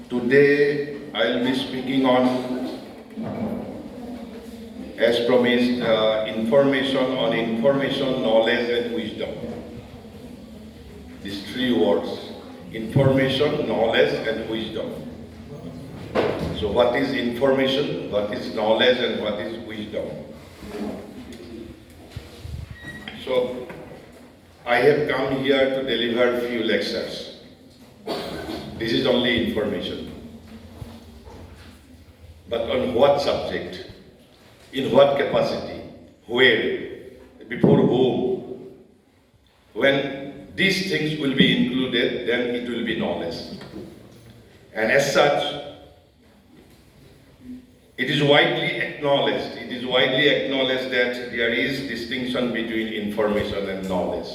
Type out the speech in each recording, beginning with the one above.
Today I'll be speaking on, as promised, information, knowledge and wisdom. These three words: information, knowledge and wisdom. So what is information, what is knowledge and what is wisdom? So I have come here to deliver few lectures. This is only information. But on what subject? In what capacity? Where? Before whom? When these things will be included, then it will be knowledge. And as such, it is widely acknowledged that there is distinction between information and knowledge.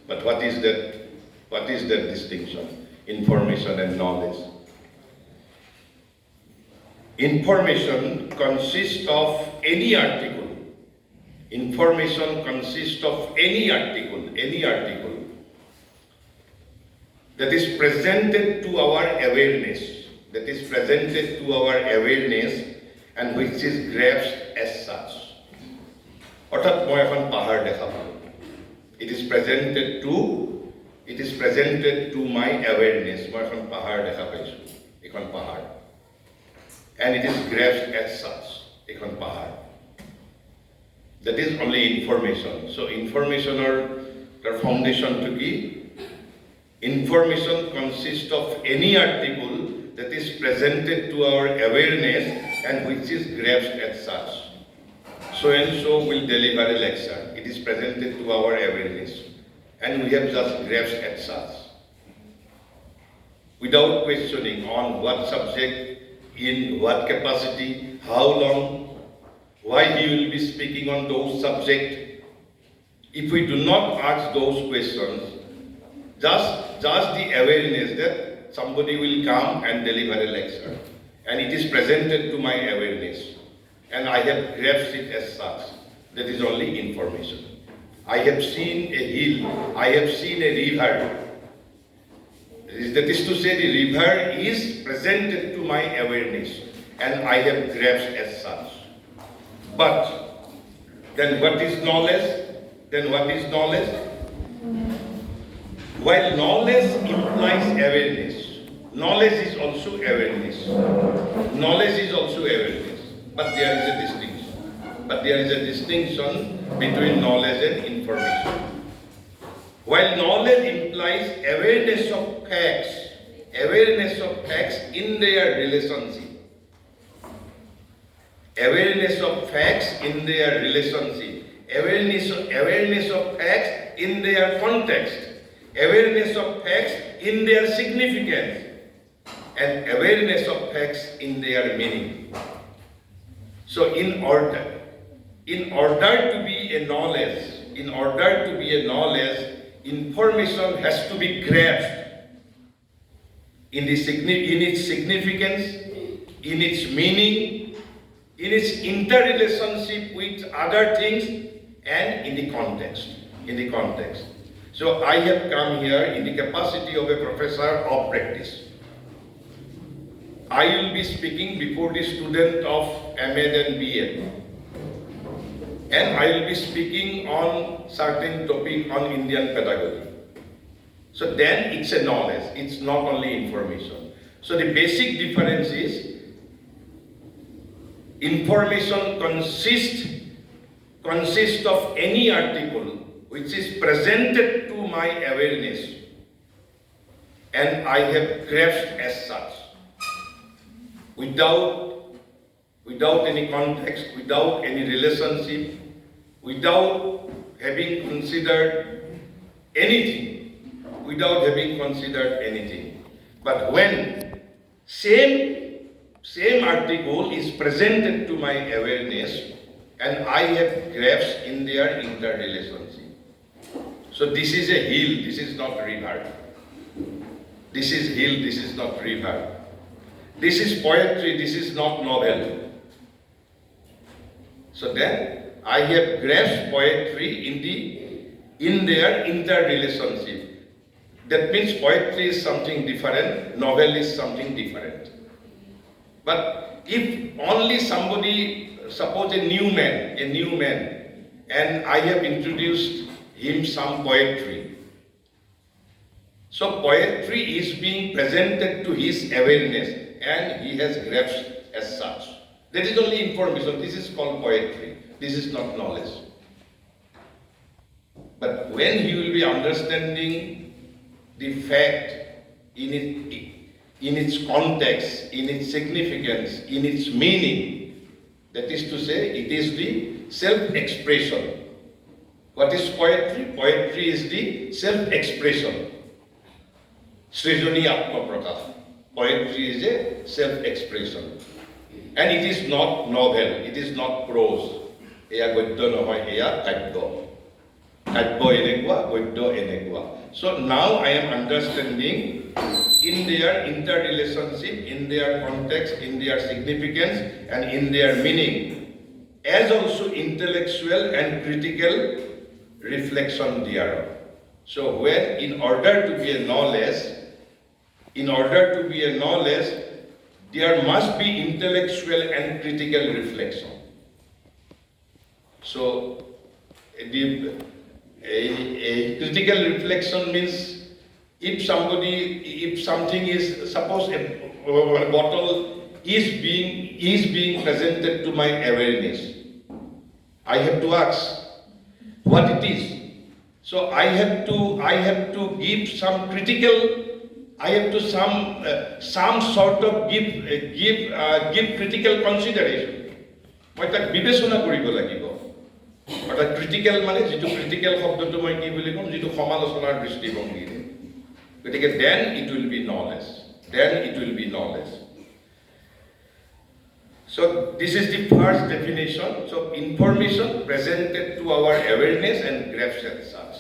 But what is that? What is that distinction? Information and knowledge. Information consists of any article. Information consists of any article that is presented to our awareness, and which is grasped as such. অর্থাৎ মই এখন পাহাৰ দেখা পালোঁ. It is presented to my awareness. মই এখন পাহাৰ দেখা পাইছোঁ, এখন পাহাৰ. And it is grasped as such, এখন পাহাৰ. That is only information. So information or the foundation to be, information consists of any article that is presented to our awareness and which is grasped as such. So and so will deliver a lecture. It is presented to our awareness and we have just grasped as such. Without questioning on what subject, in what capacity, how long, why he will be speaking on those subjects. If we do not ask those questions, just the awareness that somebody will come and deliver a lecture and it is presented to my awareness and I have grasped it as such, that is only information. I have seen a hill, I have seen a river. That is to say, the river is presented to my awareness and I have grasped as such. But then what is knowledge? While knowledge implies awareness, knowledge is also awareness. But there is a distinction between knowledge and information. While knowledge implies awareness of facts in their relationship, awareness of facts in their facts in their context, awareness of facts in their significance, and awareness of facts in their meaning. So in order to be a knowledge, information has to be grasped in its significance, in its meaning, in its interrelationship with other things, and in the context. So I have come here in the capacity of a professor of practice. I will be speaking before the student of MA and BA. And I will be speaking on certain topic on Indian pedagogy. So then it's a knowledge, it's not only information. So the basic difference is information consists of any article which is presented to my awareness and I have grasped as such. Without any context, without any relationship, without having considered anything. But when same article is presented to my awareness and I have grasped in their interrelationship. So this is a hill, this is not river. This is hill, this is not river. This is poetry, this is not novel. So then I have grasped poetry in their interrelationship. That means poetry is something different, novel is something different. But if only somebody, suppose a new man, and I have introduced him some poetry. So poetry is being presented to his awareness and he has grasped as such. That is only information. This is called poetry. This is not knowledge. But when he will be understanding the fact in its context, in its significance, in its meaning, that is to say, it is the self-expression. What is poetry? Poetry is the self-expression. Srijoni Atma Prakash. Poetry is a self-expression. And it is not novel, it is not prose. Eya godya nohoy, eya kadya. Kadya enekwa, godya enekwa. So now I am understanding in their interrelationship, in their context, in their significance, and in their meaning, as also intellectual and critical reflection thereof. So when in order to be a knowledge, there must be intellectual and critical reflection. So a critical reflection means if something is, suppose a bottle is being presented to my awareness, I have to ask what it is. So I have to give some critical. I have to some sort of give critical consideration. Moi tak bibesona koribo lagibo. But critical mane jitu critical shobdotu moi ki boli kom jitu samalochonar drishtibongi de. Gotike then it will be knowledge. Then it will be knowledge. So this is the first definition. So information presented to our awareness and grasped as such.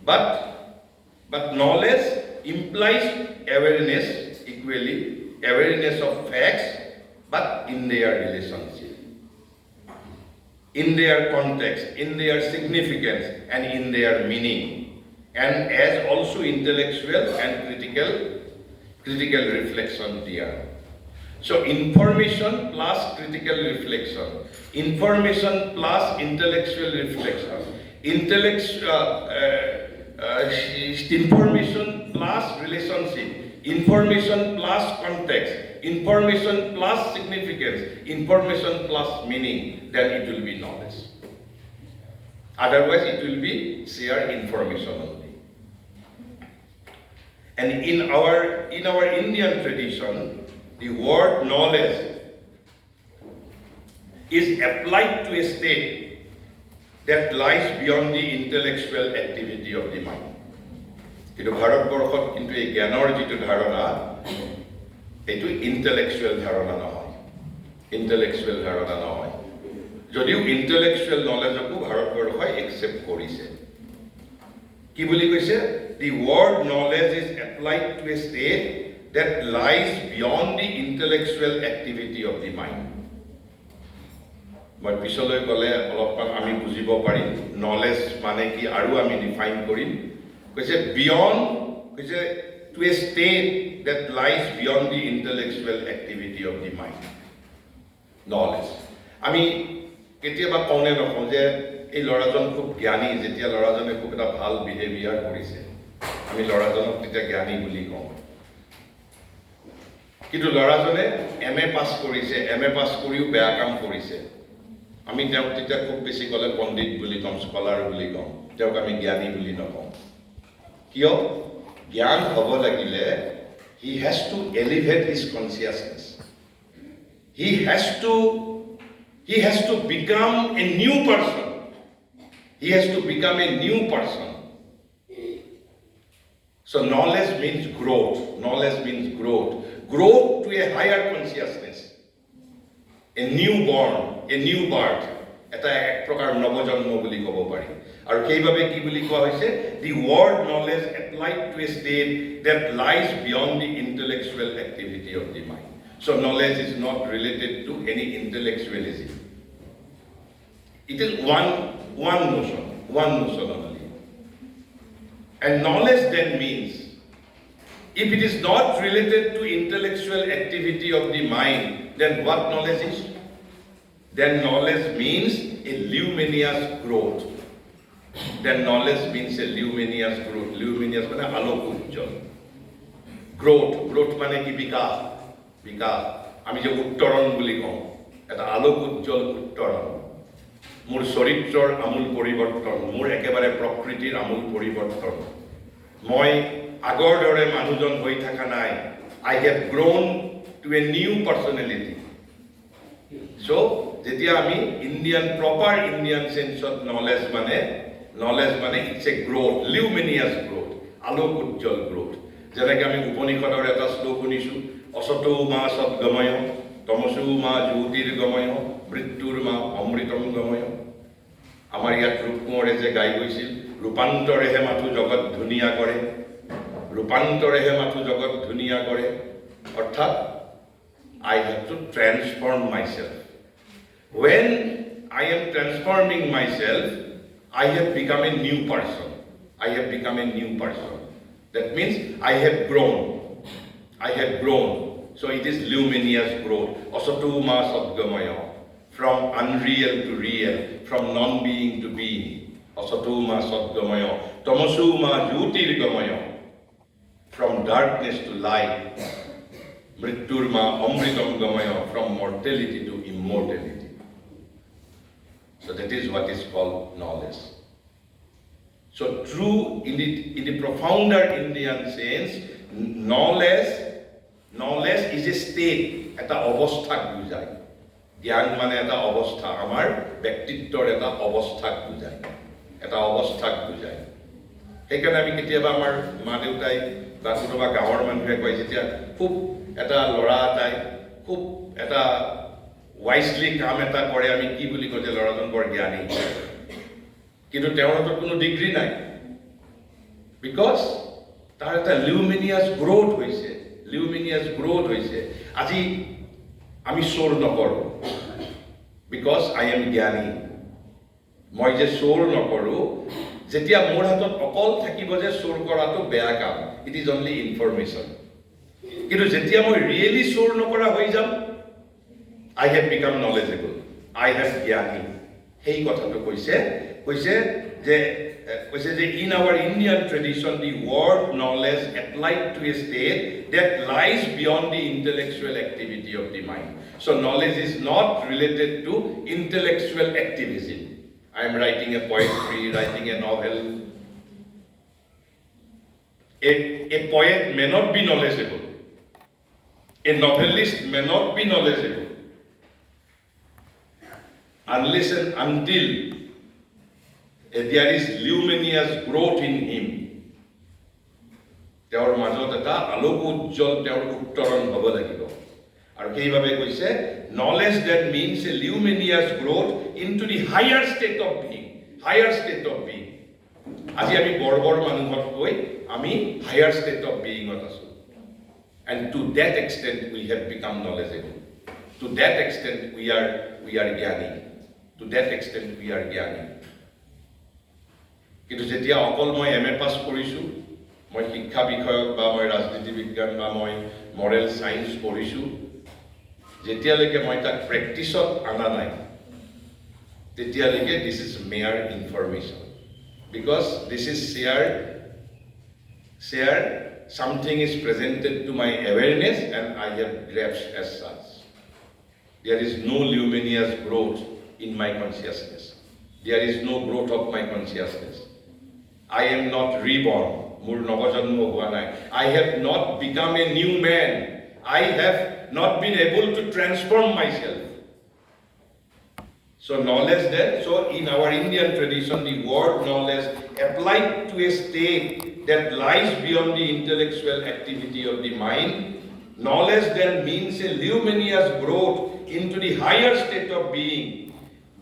But knowledge implies awareness equally, awareness of facts, but in their relationship, in their context, in their significance, and in their meaning, and as also intellectual and critical reflection there. So information plus critical reflection, information plus intellectual reflection, information plus relationship, information plus context, information plus significance, information plus meaning, then it will be knowledge. Otherwise, it will be sheer information only. And in our Indian tradition, the word knowledge is applied to a state that lies beyond the intellectual activity of the mind. কিন্তু ভাৰতবৰ্ষত কিন্তু এই জ্ঞানৰ যিটো ধাৰণা এইটো intellectual ধাৰণা নহয় যদিও ইন্টেলেকচুৱেল নলেজকো ভাৰতবৰ্ষই একচেপ্ট কৰিছে কি বুলি কৈছে the word knowledge is applied to a state that lies beyond the intellectual activity of the mind. মই পিছলৈ গ'লে অলপমান আমি বুজিব পাৰিম নলেজ মানে কি আৰু আমি ডিফাইন কৰিম কৈছে beyond কৈছে to a state that lies beyond the intellectual activity of the mind. Knowledge. আমি কেতিয়াবা কওঁনে নকওঁ যে এই ল'ৰাজন খুব জ্ঞানী যেতিয়া ল'ৰাজনে খুব এটা ভাল বিহেভিয়াৰ কৰিছে আমি ল'ৰাজনক তেতিয়া জ্ঞানী বুলি কওঁ কিন্তু ল'ৰাজনে এমএ পাছ কৰিছে এমএ পাছ কৰিও বেয়া কাম কৰিছে আমি তেওঁক তেতিয়া খুব বেছি গ'লে পণ্ডিত বুলি কওঁ স্কলাৰ বুলি কওঁ তেওঁক আমি জ্ঞানী বুলি নকওঁ কিয় জ্ঞান হ'ব লাগিলে he has to elevate his consciousness he has to become a new person so knowledge means growth to a higher consciousness a new birth এটা এক প্ৰকাৰ নৱজন্ম বুলি ক'ব পাৰি আৰু সেইভাবে কি বুলি কোৱা হৈছে the word knowledge applied to a state that lies beyond the intellectual activity of the mind so knowledge is not related to any intellectualism it is one notion only and knowledge then means If it is not related to intellectual activity of the mind, then what knowledge is? Then knowledge means a luminous growth. Then knowledge means a luminous growth. Luminous মানে আলোক উজ্জ্বল। Growth, growth মানে কি বিকাশ, বিকাশ। আমি যে উত্তরণ বুলি কওঁ, এটা আলোক উজ্জ্বল উত্তরণ। মোৰ চৰিত্ৰৰ আমূল পৰিৱৰ্তন, মোৰ একেবাৰে প্ৰকৃতিৰ আমূল পৰিৱৰ্তন। মই আগৰ দৰে মানুহজন হৈ থকা নাই। I have grown to a new personality. So, যেতিয়া আমি ইণ্ডিয়ান প্ৰপাৰ ইণ্ডিয়ান সেন্সত নলেজ মানে it's a growth, luminous growth, Alok Ujjwal growth. যেনেকৈ আমি উপনিষদৰ এটা শ্লোক শুনিছোঁ, অসতো মা সদ্গময়, তমসো মা জ্যোতিৰ্গময়, মৃত্যুৰ মা অমৃতম গময়। আমাৰ ইয়াত ৰূপকোঁৱৰে যে গাই গৈছিল, ৰূপান্তৰেহে মাথো জগত ধুনীয়া কৰে, ৰূপান্তৰেহে মাথো জগত ধুনীয়া কৰে। অৰ্থাৎ I have to transform myself. When I am transforming myself, I have become a new person. I have become a new person. That means I have grown. I have grown. So it is luminous growth. Asato ma sadgamaya. From unreal to real. From non-being to being. Asato ma sadgamaya. Tamasu ma jyotirgamaya. From darkness to light. Mrittur ma amritam gamaya. From mortality to immortality. So that is what is called knowledge. So true, in the profounder Indian sense, knowledge is a state, eta অৱস্থাক বুজায়। জ্ঞান মানে এটা অৱস্থা, আমাৰ ব্যক্তিত্বৰ এটা অৱস্থাক বুজায়, এটা অৱস্থাক বুজায়। সেইকাৰণে আমি কেতিয়াবা আমাৰ মা দেউতাই বা কোনোবা গাঁৱৰ মানুহে কয়, যেতিয়া খুব এটা ল'ৰা এটাই খুব এটা ৱাইজলি কাম এটা কৰে, আমি কি বুলি কওঁ যে ল'ৰাজন বৰ জ্ঞানী, কিন্তু তেওঁৰ হাতত কোনো ডিগ্ৰী নাই। বিকজ তাৰ এটা লিউমিনিয়াছ গ্ৰোথ হৈছে, লিউমিনিয়াছ গ্ৰোথ হৈছে। আজি আমি চোৰ নকৰোঁ, বিকজ আই এম জ্ঞানী। মই যে চোৰ নকৰোঁ, যেতিয়া মোৰ হাতত অকল থাকিব যে চোৰ কৰাটো বেয়া কাম, ইট ইজ অনলি ইনফৰমেশ্যন। কিন্তু যেতিয়া মই ৰিয়েলি চোৰ নকৰা হৈ যাম, I have become knowledgeable. I have জ্ঞানী। সেই কথাটো কৈছে যে in our Indian tradition, the word knowledge applied to a state that lies beyond the intellectual activity of the mind. So knowledge is not related to intellectual activism. I am writing a poetry, writing a novel. A poet may not be knowledgeable. A novelist may not be knowledgeable. Unless and until there is luminous growth in him, তেওঁৰ মাজত এটা আলোক উজ্জ্বল তেওঁৰ উত্তৰণ হ'ব লাগিব। আৰু সেইভাৱে কৈছে knowledge that means a luminous growth into the higher state of being, higher state of being. আজি আমি বৰ মানুহতকৈ আমি higher state of being ত আছো। And to that extent we have become knowledgeable. To that extent we are জ্ঞানী. To that extent we are জ্ঞানী। কিন্তু যেতিয়া অকল মই MA পাছ কৰিছোঁ, মই শিক্ষা বিষয়ক বা মই ৰাজনীতি বিজ্ঞান বা মই মৰেল সায়েন্স পঢ়িছোঁ, যেতিয়ালৈকে মই তাক প্ৰেক্টিছত আনা নাই, তেতিয়ালৈকে this is mare information. Because this is share something is presented to my awareness and I have grasped as such. There is no luminous growth in my consciousness. There is no growth of my consciousness. I am not reborn. Mur navajanmo hua nai. I have not become a new man. I have not been able to transform myself. So knowledge there. So in our Indian tradition, the word knowledge applied to a state that lies beyond the intellectual activity of the mind. Knowledge then means a luminous growth into the higher state of being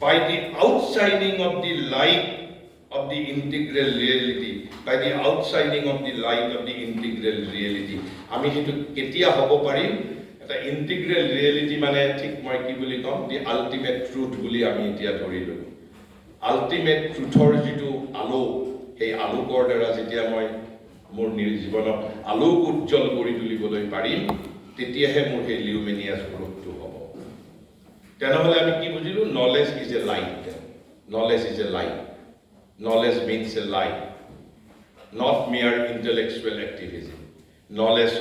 by the outshining of the light of the integral reality, by the outshining of the light of the integral reality. আমি হেতু কেতিয়া হ'ব পাৰিম? এটা integral reality মানে ঠিক মই কি বুলি কম, দি আল্টিমেট ট্ৰুথ বুলি আমি এতিয়া ধৰিলো। আল্টিমেট ট্ৰুথৰ যিটো আলোক, সেই আলোকৰ দ্বাৰা যেতিয়া মই মোৰ জীৱনক আলোক উজ্জ্বল কৰি তুলিবলৈ পাৰিম তেতিয়াহে মোৰ সেই লিউমিনিয়াছ গ্ৰুপটো হ'ব তেনেহ'লে আমি কি বুজিলো knowledge is a light knowledge is a light knowledge means a light not mere intellectual activism knowledge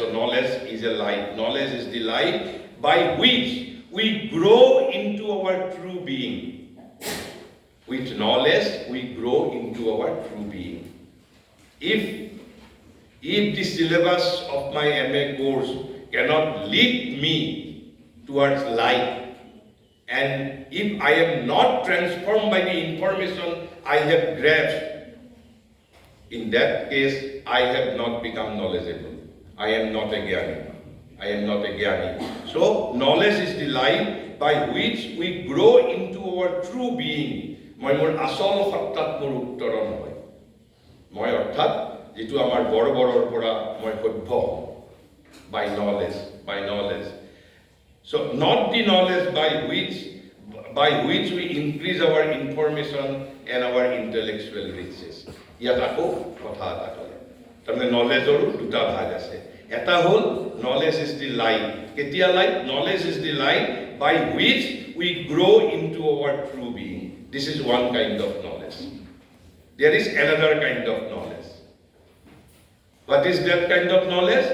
is a light knowledge is the light by which we grow into our true being with knowledge we grow into our true being if the syllabus of my MA course cannot lead me towards light and if I am not transformed by the information I have grasped in that case I have not become knowledgeable I am not a gyani so knowledge is the light by which we grow into our true being মই মোৰ আসল সত্তাত মোৰ উত্তৰণ হয় মই অৰ্থাৎ যেটো আমাৰ বড়ৰ পৰা মই সভ্য by knowledge so not the knowledge by which we increase our information and our intellectual riches ইয়াত আকৌ কথা এটা ক'লে তাৰমানে নলেজৰ দুটা ভাগ আছে এটা হ'ল নলেজ ইজ দি লাইট কেতিয়া light knowledge is the light by which we grow into our true being this is one kind of knowledge there is another kind of knowledge what is that kind of knowledge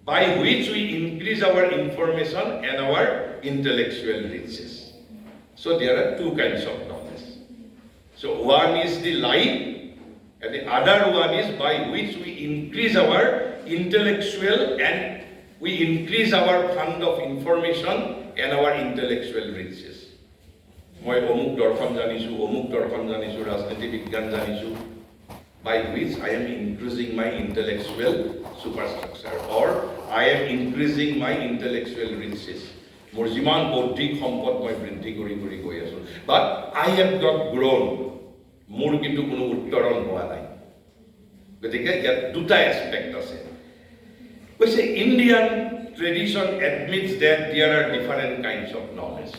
by which we increase our information and our intellectual riches so there are two kinds of knowledge so one is the light and the other one is by which we increase our intellectual and we increase our fund of information and our intellectual riches. মই অমুক দৰ্শন জানিছো ৰাজনীতি বিজ্ঞান জানিছো by which I am increasing my intellectual superstructure or I am increasing my intellectual riches. মোৰ যিমান বৌদ্ধিক সম্পদ মই বৃদ্ধি কৰি গৈ আছো but I have not grown মোৰ কিন্তু কোনো উত্তৰণ হোৱা নাই গতিকে ইয়াত দুটা এসপেক্ট আছে কৈছে Indian tradition admits that there are different kinds of knowledge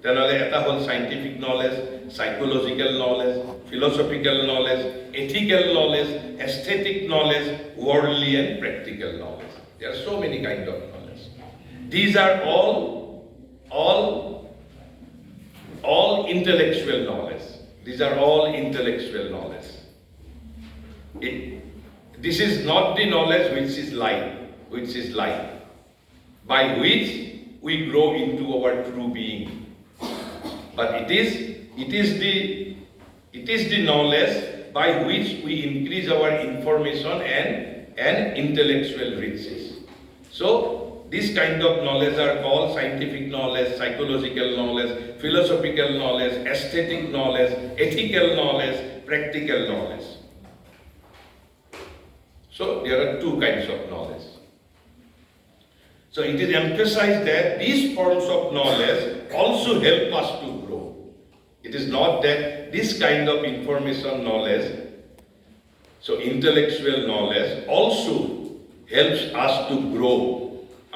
তেনেহ'লে এটা হ'ল scientific knowledge psychological knowledge philosophical knowledge ethical knowledge aesthetic knowledge worldly and practical knowledge there are so many kinds of knowledge these are all intellectual knowledge. These are all intellectual knowledge. This is not the knowledge which is light, by which we grow into our true being. But it is the knowledge by which we increase our information and intellectual riches. So this kind of knowledge are called scientific knowledge, psychological knowledge, philosophical knowledge, aesthetic knowledge, ethical knowledge, practical knowledge. So there are two kinds of knowledge. So it is emphasized that these forms of knowledge also help us to grow. It is not that this kind of information knowledge, so intellectual knowledge also helps us to grow.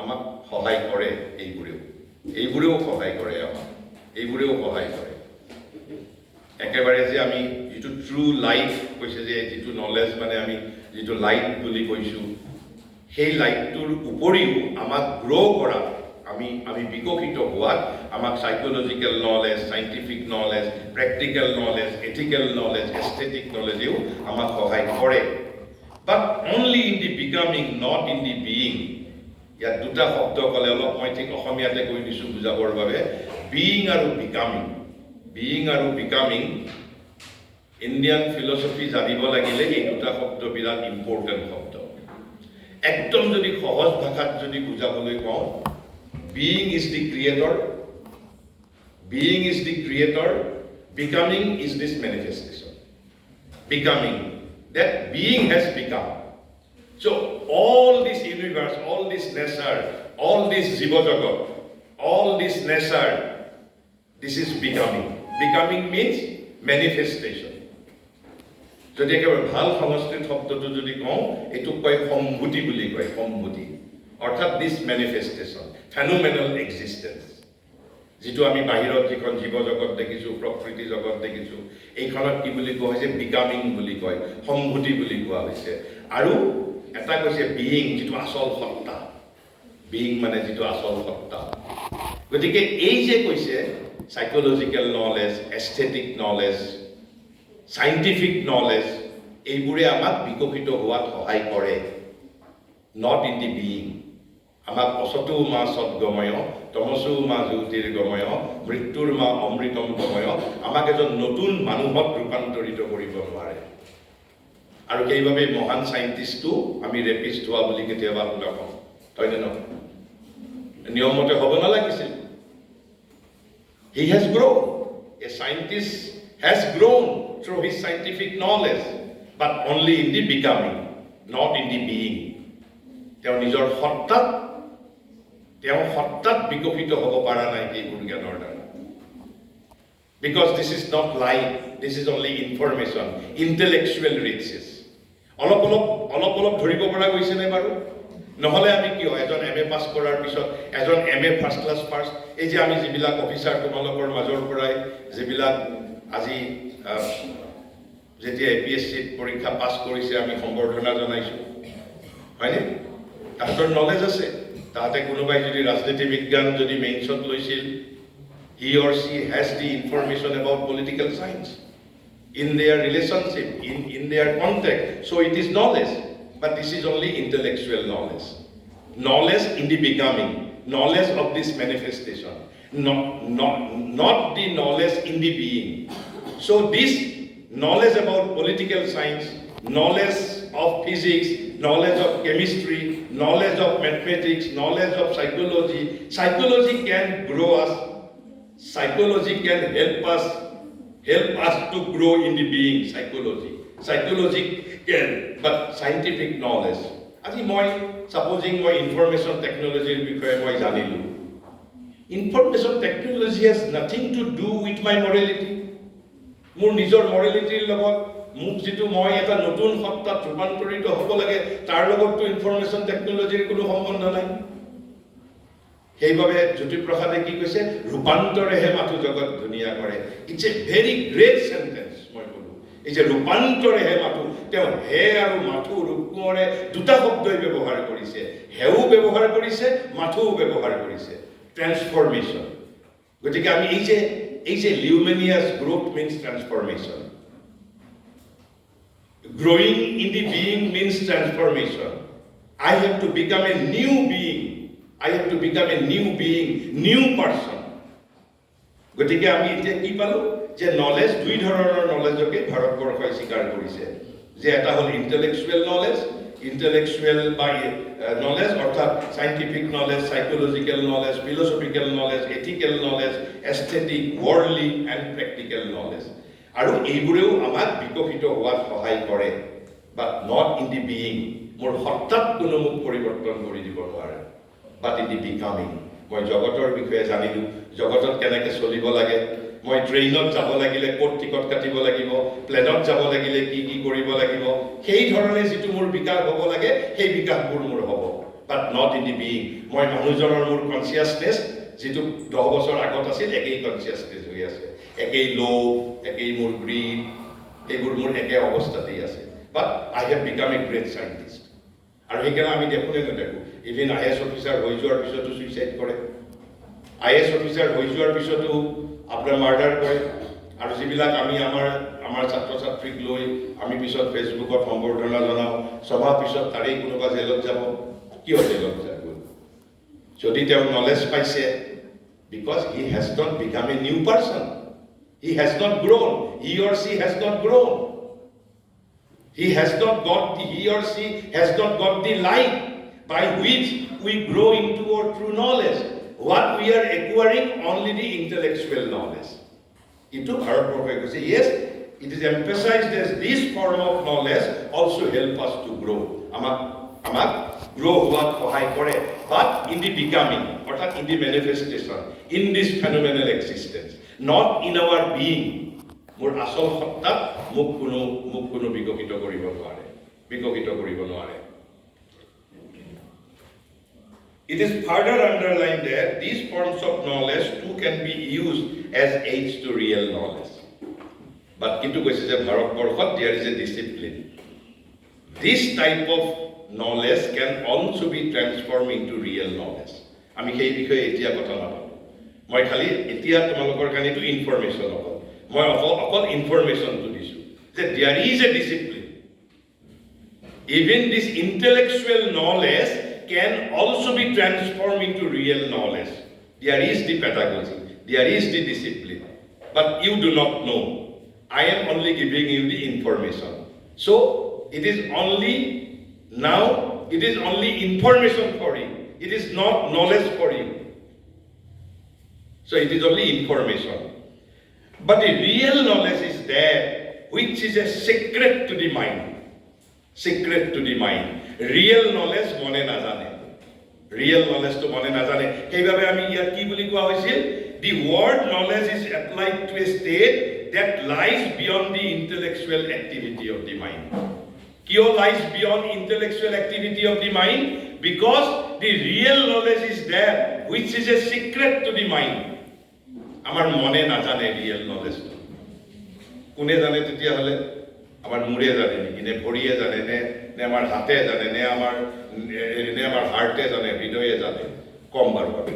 আমাক সহায় কৰে এইবোৰেও সহায় কৰে একেবাৰে যে আমি যেটো true light কৈছে যে যেটো নলেজ মানে আমি যেটো লাইট বুলি কৈছো সেই লাইটটোৰ উপৰিও আমাক গ্ৰো কৰা আমি বিকশিত হোৱাত আমাক psychological knowledge scientific knowledge practical knowledge ethical knowledge aesthetic নলেজেও আমাক সহায় কৰে but only in the becoming not in the being ইয়াত দুটা শব্দ ক'লে অলপ মই ঠিক অসমীয়াতে কৈ দিছো বুজাবৰ বাবে বিইং আৰু বিকামিং ইণ্ডিয়ান ফিলসফি জানিব লাগিলে এই দুটা শব্দ বিৰাট ইম্পৰ্টেণ্ট শব্দ একদম যদি সহজ ভাষাত যদি বুজাবলৈ কওঁ being is the creator becoming is this manifestation that being has become. So all this universe, all this nature, all this jivajagat, all this nature, this is becoming. Becoming means manifestation. যদি একেবাৰে ভাল সংস্কৃত শব্দটো যদি কওঁ এইটো কয় সম্ভূতি বুলি কয় সম্ভূতি অৰ্থাৎ দিছ মেনিফেষ্টেশ্যন ফেনোমেনল এক্সিষ্টেন্স যেটো আমি বাহিৰত যিখন জীৱ জগত দেখিছো প্ৰকৃতি জগত দেখিছো এইখনত কি বুলি কোৱা হৈছে বিকামিং বুলি কয় সম্ভূতি বুলি কোৱা হৈছে আৰু এটা কৈছে বিইং যেটো আসল সত্তা বিইং মানে যেটো আসল সত্তা গতিকে এই যে কৈছে psychological knowledge aesthetic knowledge scientific knowledge এইবোৰে আমাক বিকশিত হোৱাত সহায় কৰে not in the being আমাক অসতু মা সদ্গময় তমসু মা জ্যোতিৰ্গময় মৃত্যুৰ মা অমৃতম গময় আমাক এজন নতুন মানুহত ৰূপান্তৰিত কৰিব নোৱাৰে আৰু সেইবাবে মহান সাইন্টিষ্টটো আমি ৰেপিষ্ট হোৱা বুলি কেতিয়াবা শুনা পাওঁ হয়নে নহয় নিয়মতে হ'ব নালাগিছিল he has grown a scientist has grown through his scientific knowledge but only in the becoming not in the being তেওঁ নিজৰ সত্তাত বিকশিত হ'ব পৰা নাই এই জ্ঞানৰ দ্বাৰা because this is not life this is only information intellectual riches অলপ ধৰিব পৰা গৈছে নে বাৰু নহলে আমি কি হয় এজন এমএ পাস কৰাৰ পিছত এজন এমএ ফাৰ্স্ট ক্লাস ফাৰ্স্ট এই যে আমি যিবিলাক অফিচাৰ তোমালোকৰ মাজৰ পৰাই যিবিলাক আজি যেতিয়া এপিএসসি পৰীক্ষা পাস কৰিছে আমি সম্বৰ্ধনা জনাইছো হয়নে তাহাঁতৰ নলেজ আছে তাহাঁতে কোনোবাই যদি ৰাজনীতি বিজ্ঞান যদি মেইনছত লৈছিল he or she has the information about political science in their relationship in their context so it is knowledge but this is only intellectual knowledge in the becoming knowledge of this manifestation not the knowledge in the being so this knowledge about political science knowledge of physics knowledge of chemistry knowledge of mathematics knowledge of psychology can grow us psychology can help us to grow in the being psychology can but scientific knowledge আজি মই supposing মই information technology বিষয়ে মই জানিলো information technology has nothing to do with my morality মোৰ নিজৰ morality লগত মোক যেটো মই এটা নতুন সত্তাত ৰূপান্তৰিত হ'ব লাগে তাৰ লগতটো ইনফৰমেশন টেকনলজিৰ কোনো সম্বন্ধ নাই সেইভাবে জ্যোতিপ্ৰসাদে কি কৈছে ৰূপান্তৰেহে মাথু জগত ধুনিয়া কৰে it's a very great sentence মই বলো এই যে ৰূপান্তৰেহে মাথু তেওঁ হে আৰু মাথু ৰূপৰে দুটা শব্দই ব্যৱহাৰ কৰিছে হেও ব্যৱহাৰ কৰিছে মাথুও ব্যৱহাৰ কৰিছে ট্ৰান্সফৰমেশন গতিকে আমি এই যে luminous growth means transformation growing in the being means transformation I have to become a new being I have to become a new being new person গতিকে আমি এতিয়া কি পালো যে নলেজ দুই ধৰণৰ নলেজকে ভাৰতবৰ্ষই স্বীকাৰ কৰিছে যে এটা হল ইন্টেলেকচুৱেল নলেজ অৰ্থাৎ scientific knowledge psychological knowledge philosophical knowledge ethical knowledge aesthetic worldly and practical knowledge আৰু এইবোৰেও আমাক বিকশিত হোৱাত সহায় কৰে but not in the being মোৰ সত্তাত কোনো মোক পৰিৱৰ্তন কৰি দিব নোৱাৰে বাট ইন দি বিকামিং মই জগতৰ বিষয়ে জানিলো জগতত কেনেকৈ চলিব লাগে মই ট্ৰেইনত যাব লাগিলে কোট টিকট কাটিব লাগিব প্লেনত যাব লাগিলে কি কৰিব লাগিব সেই ধৰণে যেটো মোৰ বিকাশ হ'ব লাগে সেই বিকাশবোৰ মোৰ হ'ব বাট নট ইন দি বিইং মই মানুহজনৰ মোৰ কনসিয়াসনেস যেটো 10 বছৰ আগত আছিল একেই কনসিয়াসনেস হৈ আছে একেই লোভ একেই মোৰ গ্ৰীড এইবোৰ মোৰ একে অৱস্থাতেই আছে বাট আই হ্যাভ বিকাম এ গ্ৰেট সাইন্টিষ্ট আৰু সেইকাৰণে আমি দেখোনে নেদেখো ইভেন আইএস অফিচাৰ হৈ যোৱাৰ পিছতো সুইসাইড কৰে আইএস অফিচাৰ হৈ যোৱাৰ পিছতো আপোনাৰ মাৰ্ডাৰ কৰে আৰু যিবিলাক আমি আমাৰ ছাত্ৰ ছাত্ৰীক লৈ আমি পিছত ফেসবুকত সম্বৰ্ধনা জনাও সভা পিছত তাৰেই কোনোবা জেলত যাব কিয় জেলত যাব যদি তেওঁ নলেজ পাইছে because he has not become a new person he has not grown he or she has not grown he or she has not got the light by which we grow into our true knowledge what we are acquiring only the intellectual knowledge ito bharatbharshoi koise yes it is emphasized as this form of knowledge also help us to grow amak grow hoat sahay kore but in the becoming orthat in the manifestation in this phenomenal existence not in our being মোৰ আসল সত্তাত মোক কোনো বিকশিত কৰিব নোৱাৰে It is further underlined that these forms of knowledge too can be used as aids to real knowledge. But kintu koise je Bharatborshot there is a discipline. This type of knowledge can also be transformed into real knowledge. Ami সেই বিষয়ে এতিয়া কথা নাপাম মই খালি এতিয়া তোমালোকৰ কাৰণে তো ইনফৰমেশন হ'ব মই অকল ইনফৰমেশন তো দিছো যে there is a discipline. Even this intellectual knowledge can also be transformed into real knowledge. There is the pedagogy, there is the discipline, but you do not know. I am only giving you the information. So it is only now, it is only information for you. It is not knowledge for you. So it is only information. But the real knowledge is there, which is a secret to the mind. Secret to the mind. Real knowledge mone na jane. Real knowledge to mone na jane. Heibabe ami iar ki boli koa hoisil? The word knowledge is applied to a state that lies beyond the intellectual activity of the mind. Kyo lies beyond intellectual activity of the mind? Because the real knowledge is there, which is a secret to the mind. Amar mone na jane real knowledge. Kune jane tetia hole? Amar mure jane niki ne bhoriye jane ne amar hate jane ne amar hearte jane hridoye jane kom bar hobe.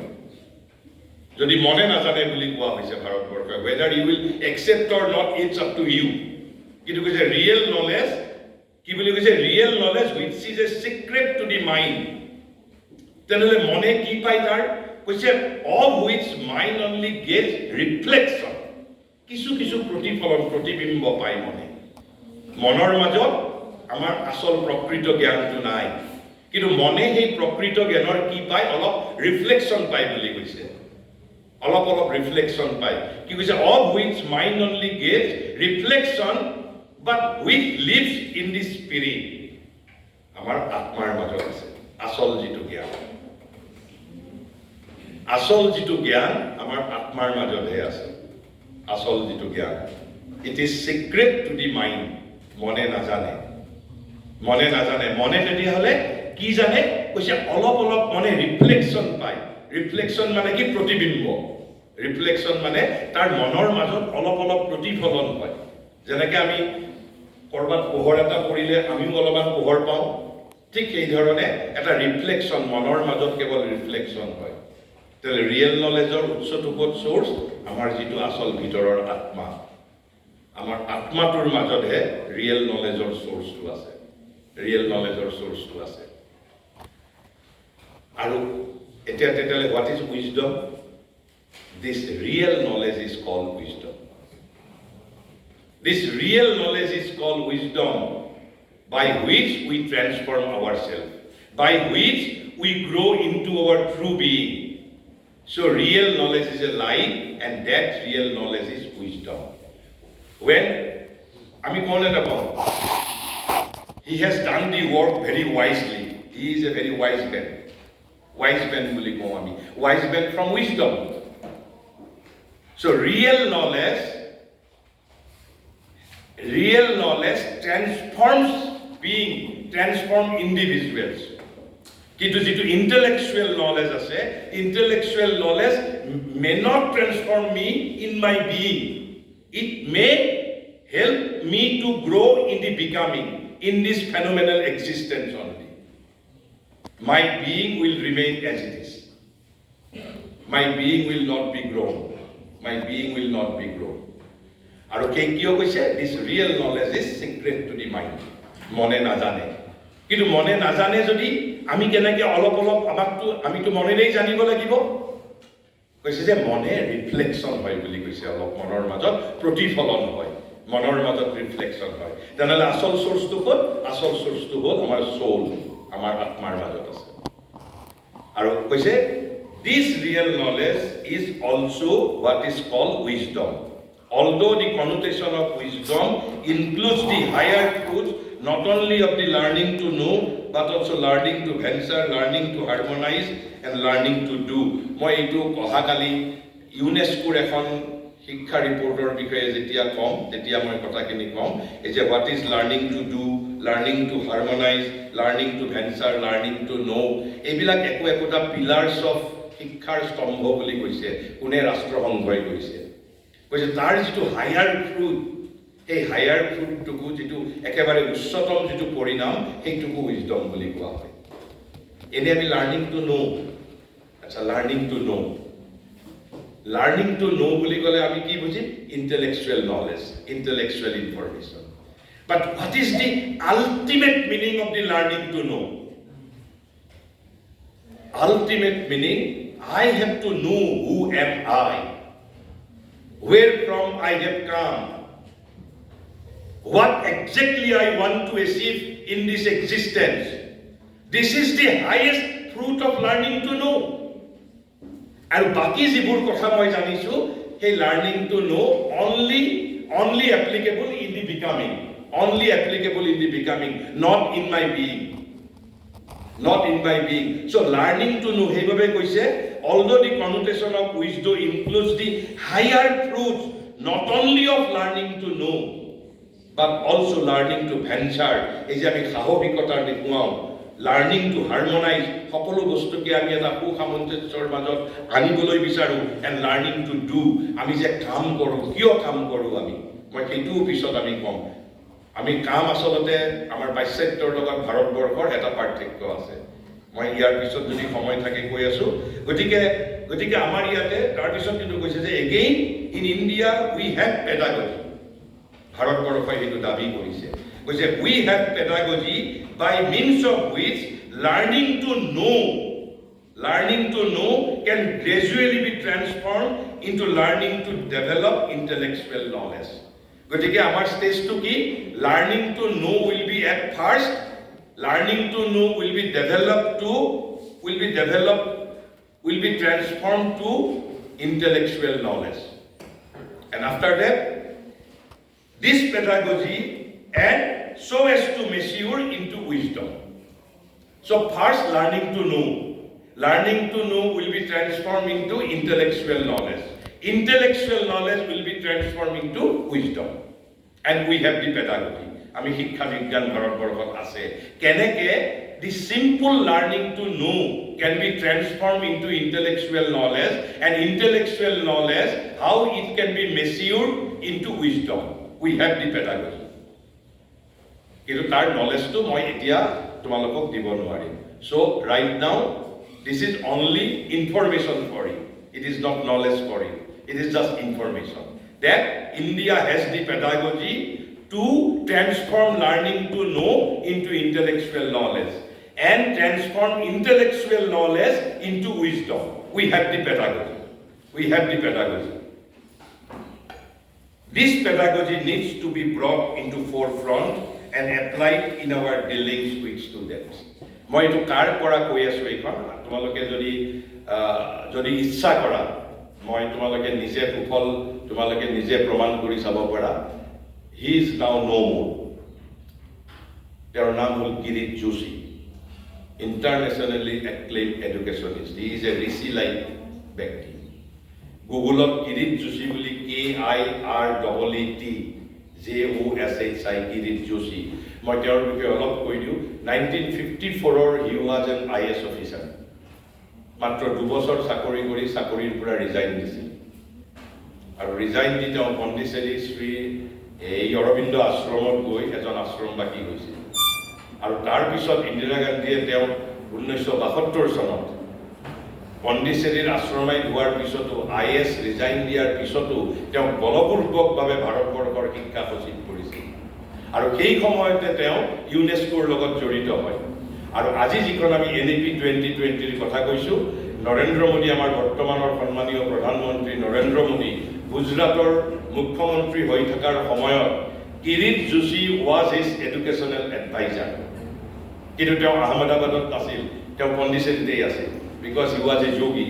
Jodi mone na jane boli koa hoise Bharatborshoi, whether you will accept or not, it's up to you. Kintu koise real knowledge, ki boli koise real knowledge which is a secret to the mind. Tenole mone ki pai tar koise of which mind only gets reflection. Kisu protifalon protibimbo pai mone. Monor majot amar asol prokrito gyan tu nai. Kintu mone hei prokrito gyanor ki pai olop reflection pai boli koise. Olop reflection pai. Ki koise of which mind only gets reflection, but which lives in the spirit. Amar atmar majot ase. Asol jitu gyan. Asol jitu gyan amar atmar majot he ase. Asol jitu gyan. It is secret to the mind. Mone na jane. Mone na jane. Mone teti hole ki jane koise olop mone reflection pai. Reflection mane ki protibimbo. Reflection mane tar monor majot olop protifalon hoy. Jeneke ami korbat pohor eta korile amiও অলপমান pohor পাও ঠিক এই ধৰণে এটা ৰিফ্লেকশন মনৰ মাজত কেৱল ৰিফ্লেকশন হয় তেলে ৰিয়েল নলেজৰ উৎসটো ক'ত সোৰ্স আমাৰ যিটো আসল ভিতৰৰ আত্মা আমাৰ আত্মাটোৰ মাজতহে ৰিয়েল নলেজৰ সোৰ্সটো আছে ৰিয়েল নলেজৰ সোৰ্সটো আছে আৰু এতিয়া তেতিয়ালে what is wisdom? This real knowledge is called wisdom. This real knowledge is called wisdom, by which we transform ourselves, by which we grow into our true being. So real knowledge is a light, and that real knowledge is wisdom. When Ami about he has done the work very wisely. He is a very wise man. Wise man boli ko ami. Wise man from wisdom. So real knowledge transforms being, transform individuals. Kintu jitu intellectual knowledge ase, intellectual knowledge may not transform me in my being. It may help me to grow in the becoming, in this phenomenal existence only. My being will remain as it is. My being will not be grown. My being will not be grown. Aru kiyo koise this real knowledge is secret to the mind. Mone na jane. Kintu mone na jane jodi ami kenake olop amakto ami to mone nei janibo lagibo. Koise je mone reflection hoy boli koise olop monor majot protifalon hoy. Monor majot reflection hoy. Tenale asol source to hol amar soul, amar atmar majot ase. Aru koise this real knowledge is also what is called wisdom. Although the connotation of wisdom includes the higher truths, not only of the learning to know, but also learning to venture, learning to harmonize, and learning to do. Moi etu kohakali UNESCO ekhon শিক্ষা ৰিপোৰ্টৰ বিষয়ে যেতিয়া কম তেতিয়া মই কথাখিনি কম এই যে what is learning to do, learning to harmonize, learning to venture, learning to know. এইবিলাক একোটা pillars of শিক্ষাৰ স্তম্ভ বুলি কৈছে কোনে ৰাষ্ট্ৰসংঘই কৈছে তাৰ যিটো হায়াৰ ফ্ৰুট এই হায়াৰ ফ্ৰুটটুকু যিটো একেবাৰে উচ্চতম যিটো পৰিণাম সেইটুকু উইজডম বুলি কোৱা হয় এনে আমি লাৰ্নিং টু নো আচ্ছা লাৰ্নিং টু নো বুলি ক'লে আমি কি বুজিম intellectual knowledge intellectual information but what is the ultimate meaning of the learning to know ultimate meaning I have to know who am I, where from I have come, what exactly I want to achieve in this existence. This is the highest fruit of learning to know. And baki jibur kotha moi janisu hey learning to know only applicable in the becoming, not in my being. Not in my being. So learning to know, although the connotation of wisdom includes the higher truths, not only of learning to know, but also learning to venture. Learning to harmonize, and learning to do. আমি কাম আসলতে আমাৰ পাশ্চাত্যৰ লগত ভাৰতবৰ্ষৰ এটা পাৰ্থক্য আছে মই ইয়াৰ পিছত যদি সময় থাকে কৈ আছো গতিকে আমাৰ ইয়াতে তাৰ পিছত কিন্তু কৈছে যে again in India we have pedagogy ভাৰতবৰ্ষই এইটো দাবী কৰিছে কৈছে we have pedagogy by means of which learning to know can gradually be transform into learning to develop intellectual knowledge গতিকে আমাৰ ষ্টেজটো কি learning to know will be at first learning to know will be transformed to intellectual knowledge and after that this pedagogy and so as to mature into wisdom so first learning to know will be transformed into intellectual knowledge will be transformed into wisdom and we have the pedagogy ami shikkha vigyan bharatborkhot ase keneke the simple learning to know can be transformed into intellectual knowledge and intellectual knowledge how it can be matured into wisdom we have the pedagogy kitu tar knowledge to moi etia tumalokok dibo noarim so right now this is only information for you it is not knowledge for you it is just information that India has the pedagogy to transform learning to know into intellectual knowledge and transform intellectual knowledge into wisdom. We have the pedagogy. This pedagogy needs to be brought into forefront and applied in our dealings with students. মই এইটো কাৰ পৰা কৈ আছো এইখন তোমালোকে যদি ইচ্ছা কৰা মই তোমালোকে নিজে সুফল তোমালোকে নিজে প্ৰমাণ কৰি চাব পাৰা he is now no more তেওঁৰ নাম হ'ল Kirit Joshi internationally acclaimed educationist he is a rishi like ব্যক্তি গুগলত কিৰিট যোশী বুলি KIREET কিৰিট যোশী মই তেওঁৰ বিষয়ে অলপ কৈ দিওঁ 1954 he was an IS officer মাত্ৰ 2 বছৰ চাকৰি কৰি চাকৰিৰ পৰা ৰিজাইন দিছিল আৰু ৰিজাইন দি তেওঁ পণ্ডিচেৰী শ্ৰী অৰবিন্দ আশ্ৰমত গৈ এজন আশ্ৰমবাসী হৈছিল আৰু তাৰ পিছত ইন্দিৰা গান্ধীয়ে তেওঁ 1972 চনত পণ্ডিচেৰীৰ আশ্ৰমাই হোৱাৰ পিছতো IS ৰিজাইন দিয়াৰ পিছতো তেওঁ বলপূৰ্বকভাৱে ভাৰতবৰ্ষৰ শিক্ষা সচিব কৰিছিল আৰু সেই সময়তে তেওঁ ইউনেস্কোৰ লগত জড়িত হয় আৰু আজি যিখন আমি NEP 2020 কথা কৈছো নৰেন্দ্ৰ মোদী আমাৰ বৰ্তমানৰ সন্মানীয় প্ৰধানমন্ত্ৰী নৰেন্দ্ৰ মোদী গুজৰাটৰ মুখ্যমন্ত্ৰী হৈ থকাৰ সময়ত Kirit Joshi was his educational advisor কিন্তু তেওঁ আহমেদাবাদত আছিল তেওঁ পণ্ডিচেৰীতে আছিল because he was a yogi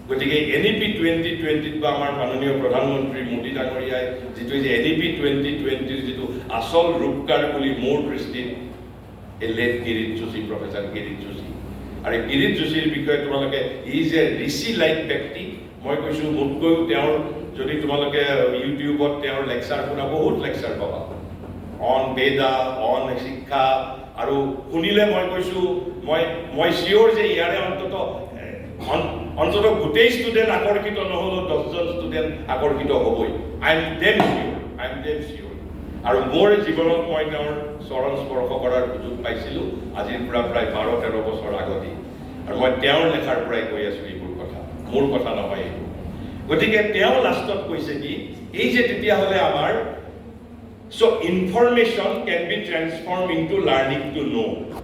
গতিকে NEP 2020 বা আমাৰ মাননীয় প্ৰধানমন্ত্ৰী মোদী ডাঙৰীয়াই যিটো NEP 2020 যিটো আসল ৰূপকাৰ বুলি মোৰ দৃষ্টিত late কিৰিট যোশী প্ৰফেসৰ কিৰিট যোশী আৰু কিৰিট যোশীৰ বিষয়ে তোমালোকে ইজ এ ঋষি লাইক ব্যক্তি মই কৈছো মোতকৈ তেওঁৰ যদি তোমালোকে ইউটিউবত তেওঁৰ লেকচাৰ শুনা বহুত লেকচাৰ পাবা অন বেদা অন শিক্ষা আৰু শুনিলে মই কৈছোঁ মই চিয়ৰ যে ইয়াৰে অন্তত গোটেই ষ্টুডেণ্ট আকৰ্ষিত নহ'লেও 10জন ষ্টুডেণ্ট আকৰ্ষিত হ'বই আই এম ডেম চিয়ৰ আৰু মোৰ জীৱনত মই তেওঁৰ চৰণ স্পৰ্শ কৰাৰ সুযোগ পাইছিলোঁ আজিৰ পৰা প্ৰায় 12-13 বছৰ আগতেই আৰু মই তেওঁৰ লেখাৰ পৰাই কৈ আছোঁ এইবোৰ কথা মোৰ কথা নহয় এইবোৰ গতিকে তেওঁ লাষ্টত কৈছে কি এই যে তেতিয়াহ'লে আমাৰ so information can be transformed into learning to know.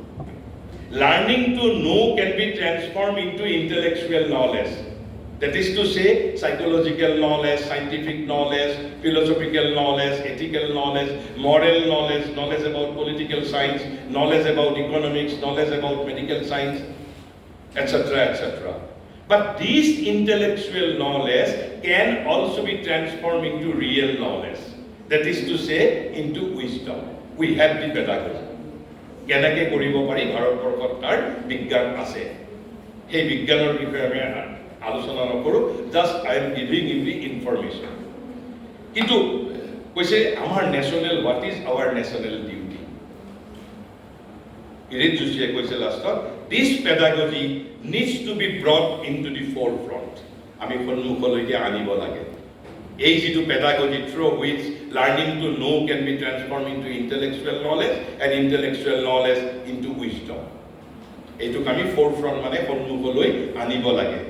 Learning to know can be transformed into intellectual knowledge. That is to say, psychological knowledge, scientific knowledge, philosophical knowledge, ethical knowledge, moral knowledge, knowledge about political science, knowledge about economics, knowledge about medical science, etc., etc. But this intellectual knowledge can also be transformed into real knowledge. That is to say, into wisdom. We have the pedagogy. কেনেকৈ কৰিব পাৰি ভাৰতবৰ্ষত তাৰ বিজ্ঞান আছে সেই বিজ্ঞানৰ বিষয়ে আমি আলোচনা নকৰোঁ just I am giving you the information কিন্তু কৈছে আমাৰ national what is our national duty Kirit যোশীয়ে কৈছে লাষ্টত this pedagogy needs to be brought in to the forefront আমি সন্মুখলৈকে আনিব লাগে এই যিটো pedagogy through which learning to know can be transformed into intellectual knowledge and intellectual knowledge into wisdom. এইটোক আমি forefront মানে সন্মুখলৈ আনিব লাগে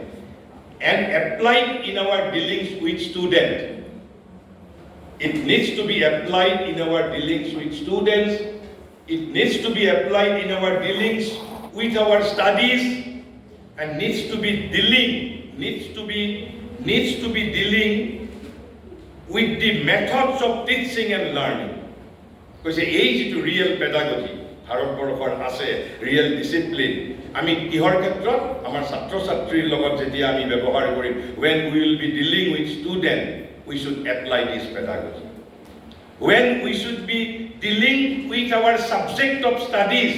and applied in our dealings with student. It needs to be applied in our dealings with students. It needs to be applied in our dealings with our studies and needs to be dealing with the methods of teaching and learning. Because age to real pedagogy, ভাৰতবৰ্ষৰ আছে real discipline. আমি কিহৰ ক্ষেত্ৰত আমাৰ ছাত্ৰ ছাত্ৰীৰ লগত যেতিয়া আমি ব্যৱহাৰ কৰিম when we will be dealing with student we should apply this pedagogy. When we should be dealing with our subject of studies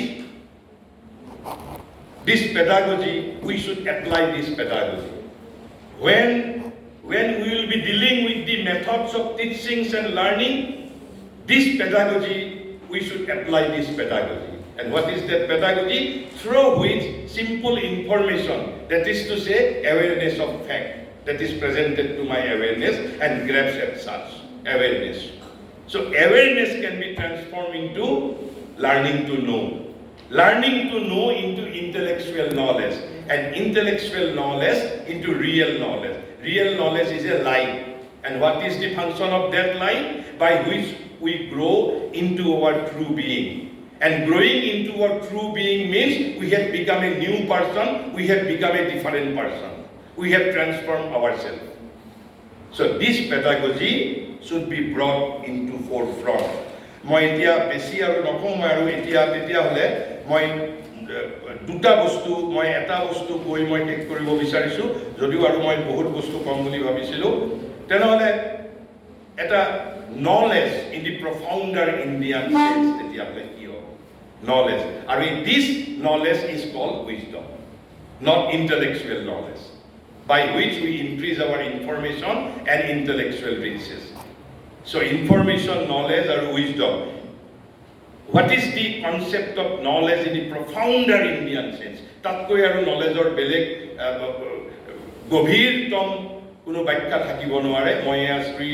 this pedagogy we should apply this pedagogy. When we will be dealing with the methods of teachings and learning, this pedagogy, we should apply this pedagogy. And what is that pedagogy? Through which simple information, that is to say, awareness of fact, that is presented to my awareness and grabs at such awareness. So awareness can be transformed into learning to know. Learning to know into intellectual knowledge, and intellectual knowledge into real knowledge. Real knowledge is a line. And what is the function of that line? By which we grow into our true being. And growing into our true being means we have become a new person, we have become a different person. We have transformed ourselves. So this pedagogy should be brought into forefront. মই এতিয়া বেছি আৰু নকওঁ আৰু তেতিয়াহ'লে মই দুটা বস্তু মই এটা বস্তু কৈ মই শেষ কৰিব বিচাৰিছোঁ যদিও আৰু মই বহুত বস্তু কম বুলি ভাবিছিলোঁ তেনেহ'লে এটা knowledge in the profounder Indian sense তেতিয়াহ'লে কি হ'ব নলেজ আৰু this knowledge is called wisdom not intellectual knowledge by which we increase our information and intellectual riches. So information, knowledge or wisdom. What is the concept of knowledge in the profounder Indian sense? Tatkoi aru knowledge or beleg gobhirtom কোনো ব্যাখ্যা থাকিব নোৱাৰে মই শ্ৰী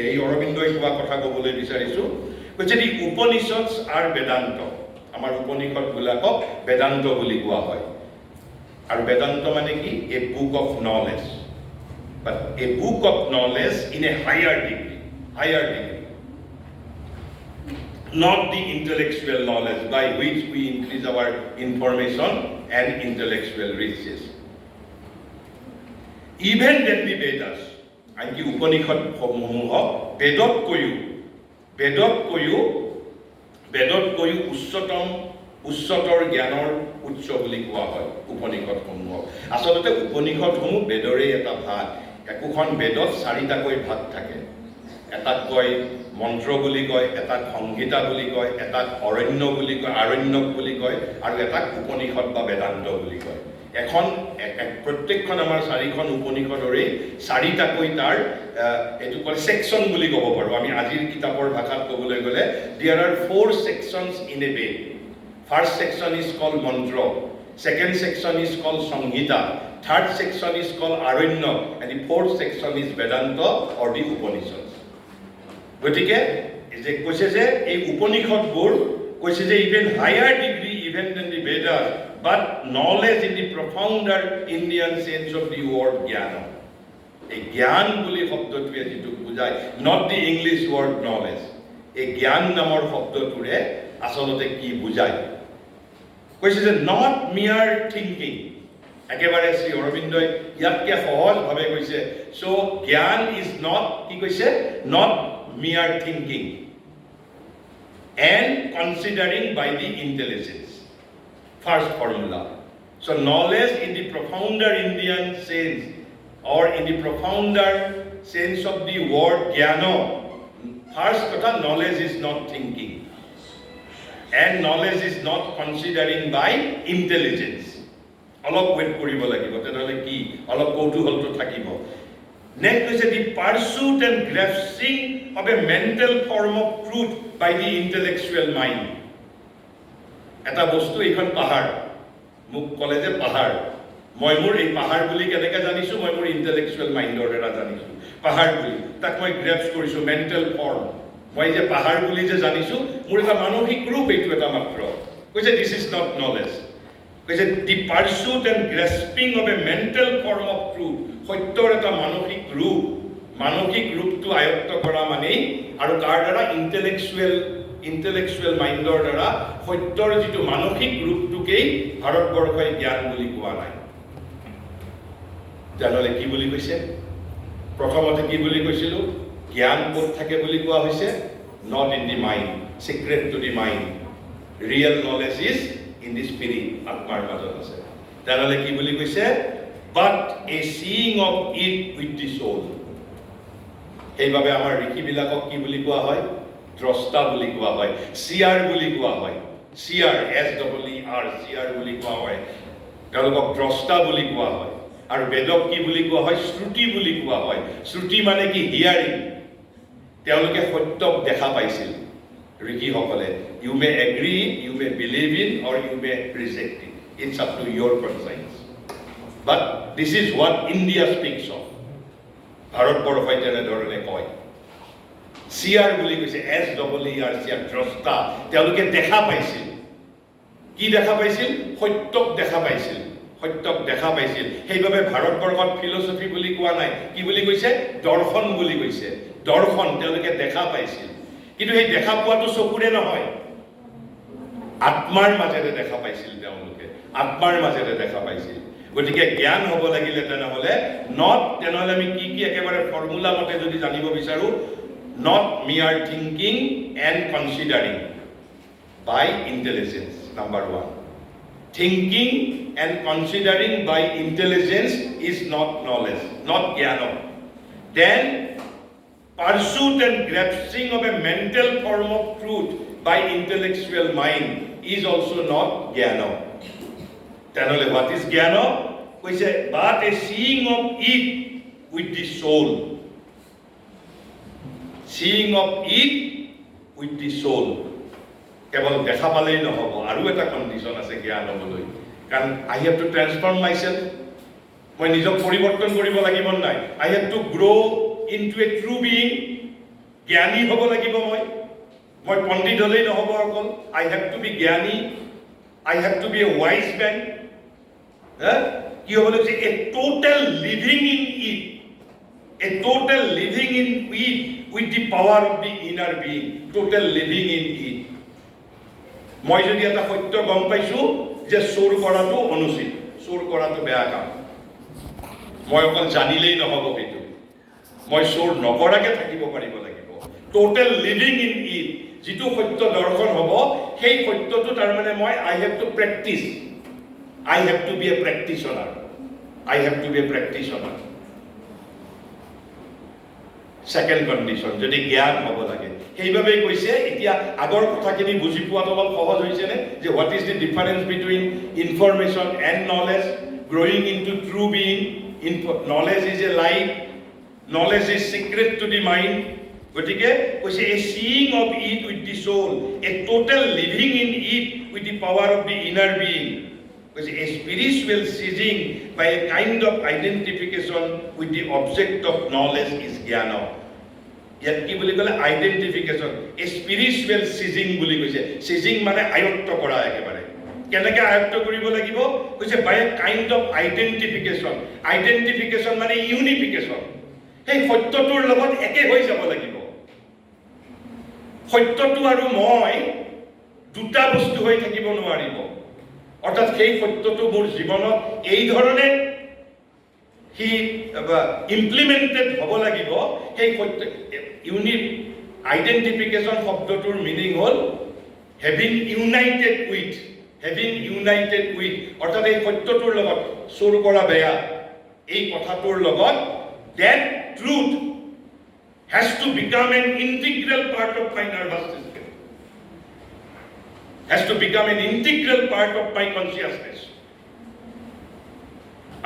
এই অৰবিন্দই কোৱা কথা ক'বলৈ বিচাৰিছোঁ কৈছে দি উপনিষদ আৰু বেদান্ত আমাৰ উপনিষদবিলাকক বেদান্ত বুলি কোৱা হয় আৰু বেদান্ত মানে কি a book of knowledge but a book of knowledge in a higher degree not the intellectual knowledge by which we increase our information and intellectual riches. Even then the Vedas, anki Upanishad samuh Vedot koyu উচ্চতৰ জ্ঞানৰ উচ্চ বুলি কোৱা হয় উপনিষদসমূহ আচলতে উপনিষদসমূহ বেদৰে এটা ভাগ একোখন বেদত চাৰিটাকৈ ভাগ থাকে এটাক কয় মন্ত্ৰ বুলি কয় এটাক সংহিতা বুলি কয় এটাক অৰণ্য বুলি কয় আৰণ্যক বুলি কয় আৰু এটাক উপনিষদ বা বেদান্ত বুলি কয় এখন প্ৰত্যেকখন আমাৰ 4খন উপনিষদৰে 4টাকৈ তাৰ এটো কল সেকশন বুলি ক'ব পাৰো আমি আজিৰ কিতাপৰ ভাষাত ক'বলৈ গ'লে there are 4 sections in a Ved. First section is called mantra, second section is called samhita, third section is called aranya, and the fourth section is Vedanta or the Upanishads. গতিকে যে কৈছে যে এই উপনিষদবোৰ কৈছে যে even higher degree even than the Vedas, but knowledge in the profounder Indian sense of the word jnana. A জ্ঞান বুলি শব্দটোৱে যেটো বুজায়, not the English word knowledge. এই জ্ঞান নামৰ শব্দটোৰে আসলতে কি বুজায়? কৈছে যে not mere thinking. একেবাৰে শ্ৰী অৰবিন্দই ইয়াতকে সহজভাৱে কৈছে, so জ্ঞান is not কি কৈছে? Not mere thinking and considering by the intelligence. First formula. So knowledge in the profounder Indian sense or in the profounder sense of the word jnana. First kotha, knowledge is not thinking and knowledge is not considering by intelligence. Alok wait koribo lagibo tenale ki alok কৌতুহলটো থাকিব. Next is the pursuit and grasping of a mental form of truth by the intellectual mind. এটা বস্তু এইখন পাহাৰ মোক কলে যে পাহাৰ মই মোৰ এই পাহাৰ বুলি কেনেকৈ জানিছো মই মোৰ ইন্টেলেকচুৱেল মাইণ্ডৰ দ্বাৰা জানিছো পাহাৰ বুলি তাক মই গ্ৰেপছ কৰিছো মেণ্টেল ফৰ্ম মই যে পাহাৰ বুলি যে জানিছো মোৰ এটা মানসিক ৰূপ এইটো এটা মাত্ৰ কৈছে দিস ইজ নট নলেজ কৈছে the pursuit and grasping of a mental form of truth সত্যৰ এটা মানসিক ৰূপটো আয়ত্ত কৰা মানে আৰু তাৰ দ্বাৰা ইন্টেলেকচুৱেল মাইণ্ডৰ দ্বাৰা সত্যৰ যিটো মানসিক ৰূপটোকেই ভাৰতবৰ্ষই জ্ঞান বুলি কোৱা নাই জানলে কি বুলি কৈছে প্ৰথমতে কি বুলি কৈছিল জ্ঞান ক'ত থাকে বুলি কোৱা হৈছে not in the mind secret to the mind real knowledge is in the spirit আত্মাৰ মাজত আছে জানলে কি বুলি কৈছে but a seeing of it with the soul এইভাবে আমাৰ ঋষিবিলাকক কি বুলি কোৱা হয় দ্ৰষ্টা বুলি কোৱা হয় সিআৰ বুলি কোৱা হয় সিআৰ SEER সিআৰ বুলি কোৱা হয় তেওঁলোকক দ্ৰষ্টা বুলি কোৱা হয় আৰু বেদক কি বুলি কোৱা হয় শ্ৰুতি বুলি কোৱা হয় শ্ৰুতি মানে কি হিয়াৰিং তেওঁলোকে সত্যক দেখা পাইছিল ঋষিসকলে you may agree you may believe in or you may reject it it's up to your conscience but this is what India speaks of ভাৰতবৰ্ষই তেনেধৰণে কয় সিআৰ বুলি কৈছে SEER সিআৰ দ্ৰষ্টা তেওঁলোকে দেখা পাইছিল কি দেখা পাইছিল সত্যক দেখা পাইছিল সেইভাবে ভাৰতবৰ্ষত ফিলসফি বুলি কোৱা নাই কি বুলি কৈছে দৰ্শন বুলি কৈছে দৰ্শন তেওঁলোকে দেখা পাইছিল কিন্তু সেই দেখা পোৱাটো চকুৰে নহয় আত্মাৰ মাজেৰে দেখা পাইছিল তেওঁলোকে আত্মাৰ মাজেৰে দেখা পাইছিল গতিকে জ্ঞান হ'ব লাগিলে তেনেহলে আমি কি একেবাৰে ফৰ্মুলা মতে যদি জানিব বিচাৰো not mere thinking and considering by intelligence number 1 thinking and considering by intelligence is not knowledge not jnana then pursuit and grasping of a mental form of truth by intellectual mind is also not jnana tenole what is jnana koise but a seeing of it with the soul seeing of it with the soul কেৱল দেখা পালেই নহব আৰু এটা condition আছে জ্ঞান হ'বলৈ কাৰণ I have to transform myself মই নিজক পৰিৱৰ্তন কৰিব লাগিব নাই I have to grow into a true being জ্ঞানী হ'ব লাগিব মই পণ্ডিত হ'লেই নহব অকল আই হ্যাভ টু বি জ্ঞানী I have to be a wise man কি হ'ব লাগিব a total living in it a total living in it with the power of the inner being total living in it মই যদি এটা সত্য গম পাইছো যে চোৰ কৰাটো অনুচিত চোৰ কৰাটো বেয়া কাম মই অকল জানিলেই নহব সেইটো মই চোৰ নকৰাকে থাকিব পাৰিব লাগিব total living in it যিটো সত্য দৰ্শন হ'ব সেই সত্যটো তাৰ মানে মই I have to practice I have to be a practitioner I have to be a practitioner second condition যদি জ্ঞান হ'ব লাগে সেইভাবে কৈছে এতিয়া আগৰ কথাখিনি বুজি পোৱাটো অলপ সহজ হৈছে নে যে what is the difference between information and knowledge growing into true being. Knowledge is a light, knowledge is secret to the mind. গতিকে কৈছে a seeing of it with the soul, a total living in it with the power of the inner being. কৈছে a spiritual seizing by a kind of identification with the object of knowledge is jnana. ইয়াত কি বুলি ক'লে identification, a spiritual seizing বুলি কৈছে। seizing মানে আয়ত্ত কৰা একেবাৰে। কেনেকৈ আয়ত্ত কৰিব লাগিব কৈছে by a kind of identification. identification মানে ইউনিফিকেশন, সেই সত্যটোৰ লগত একে হৈ যাব লাগিব। সত্যটো আৰু মই দুটা বস্তু হৈ থাকিব নোৱাৰিব। অৰ্থাৎ সেই সত্যটো মোৰ জীৱনত এই ধৰণে হি ইমপ্লিমেন্টেড হ'ব লাগিব। সেই সত্য আইডেন্টিফিকেশন শব্দটোৰ মিনিং হ'ল having United with, having United with, অৰ্থাৎ এই সত্যটোৰ লগত চোৰ কৰা বেয়া এই কথাটোৰ লগত that truth has to become an integral part of my nervous system, has to become an integral part of my consciousness.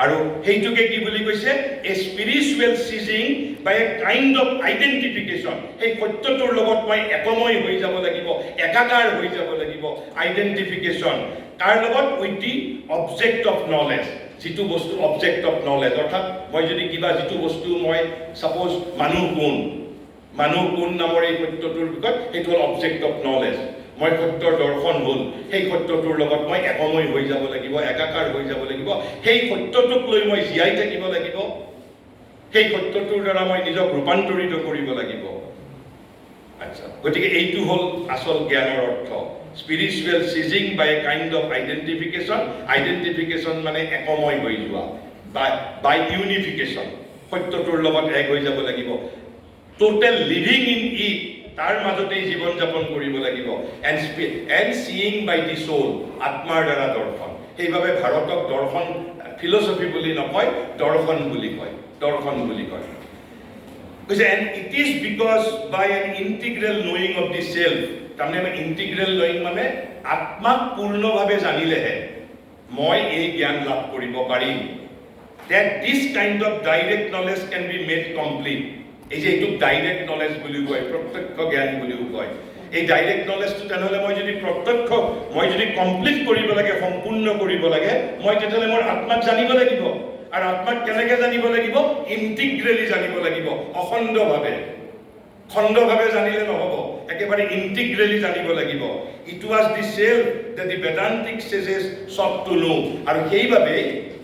আৰু সেইটোকে কি বুলি কৈছে a spiritual seizing by a kind of identification. সেই সত্যটোৰ লগত মই একময় হৈ যাব লাগিব, একাকাৰ হৈ যাব লাগিব। আইডেন্টিফিকেশন তাৰ লগত with the object of knowledge, যিটো বস্তু অবজেক্ট অফ নলেজ। অৰ্থাৎ মই যদি কিবা যিটো বস্তু মই সাপোজ মানুহ কোন নামৰ এই সত্যটোৰ ভিতৰত সেইটো হ'ল অবজেক্ট অফ নলেজ। মই সত্যৰ দৰ্শন হ'ল, সেই সত্যটোৰ লগত মই একময় হৈ যাব লাগিব, একাকাৰ হৈ যাব লাগিব। সেই সত্যটোক লৈ মই জীয়াই থাকিব লাগিব, সেই সত্যটোৰ দ্বাৰা মই নিজক ৰূপান্তৰিত কৰিব লাগিব। আচ্ছা, গতিকে এইটো হ'ল আচল জ্ঞানৰ অৰ্থ। spiritual seizing by a kind of identification. identification মানে একময় হৈ যোৱা, by unification, সত্যটোৰ লগত এক হৈ যাব লাগিব। total living in it, তাৰ মাজতেই জীৱন যাপন কৰিব লাগিব। and seeing by the soul, আত্মাৰ দ্বাৰা দৰ্শন। সেইবাবে ভাৰতক দৰ্শন ফিলচফি বুলি নকয়, দৰ্শন বুলি কয়, দৰ্শন বুলি কয়। and it is because by an integral knowing of the self, তাৰমানে ইন্টিগ্ৰেল নয়িং মানে আত্মাক পূৰ্ণভাৱে জানিলেহে মই এই জ্ঞান লাভ কৰিব পাৰিম। that this kind of direct knowledge can be made complete. এই যে এইটো ডাইৰেক্ট নলেজ বুলিও কয়, প্ৰত্যক্ষ জ্ঞান বুলিও কয়। এই ডাইৰেক্ট নলেজটো তেনেহ'লে মই যদি প্ৰত্যক্ষ, মই যদি কমপ্লিট কৰিব লাগে, সম্পূৰ্ণ কৰিব লাগে, মই তেতিয়াহ'লে মোৰ আত্মাক জানিব লাগিব। আৰু আত্মাক কেনেকৈ জানিব লাগিব? ইণ্টিগ্ৰেলি জানিব লাগিব, অখণ্ডভাৱে। খণ্ডভাৱে জানিলে নহ'ব, একেবাৰে ইণ্টিগ্ৰেলি জানিব লাগিব। It was the self that the Vedantic sages sought to know. আৰু সেইবাবে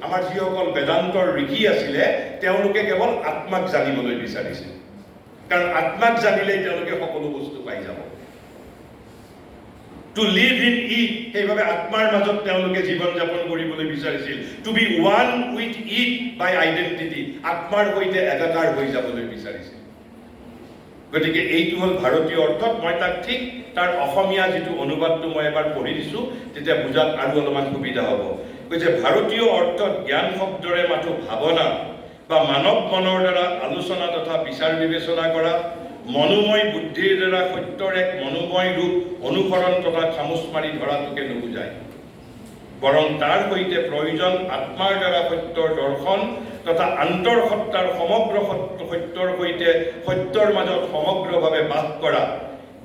আমাৰ যিসকল বেদান্তৰ ঋষি আছিলে তেওঁলোকে কেৱল আত্মাক জানিবলৈ বিচাৰিছিল, কাৰণ আত্মাক জানিলেই তেওঁলোকে সকলো বস্তু পাই যাব। টু লিভ ইন ইট, সেইবাবে আত্মাৰ মাজত তেওঁলোকে জীৱন যাপন কৰিবলৈ বিচাৰিছিল। To be one with it by identity, আত্মাৰ সৈতে একাকাৰ হৈ যাবলৈ বিচাৰিছিল। গতিকে এইটো হ'ল ভাৰতীয় অৰ্থত। মই তাক ঠিক তাৰ অসমীয়া যিটো অনুবাদটো মই এবাৰ পঢ়ি দিছোঁ, তেতিয়া বুজাত আৰু অলপমান সুবিধা হ'ব। কৈছে ভাৰতীয় অৰ্থত জ্ঞান শব্দৰে মাথো ভাৱনা বা মানৱ মনৰ দ্বাৰা আলোচনা তথা বিচাৰ বিবেচনা কৰা, মনোময় বুদ্ধিৰ দ্বাৰা সত্যৰ এক মনোময় ৰূপ অনুসৰণ তথা খামোচ মাৰি ধৰাটোকে নুবুজায়, বৰং তাৰ সৈতে প্ৰয়োজন আত্মাৰ দ্বাৰা সত্যৰ দৰ্শন তথা আন্তঃসত্তাৰ সমগ্ৰ সত্যৰ সৈতে সত্যৰ মাজত সমগ্ৰভাৱে বাস কৰা,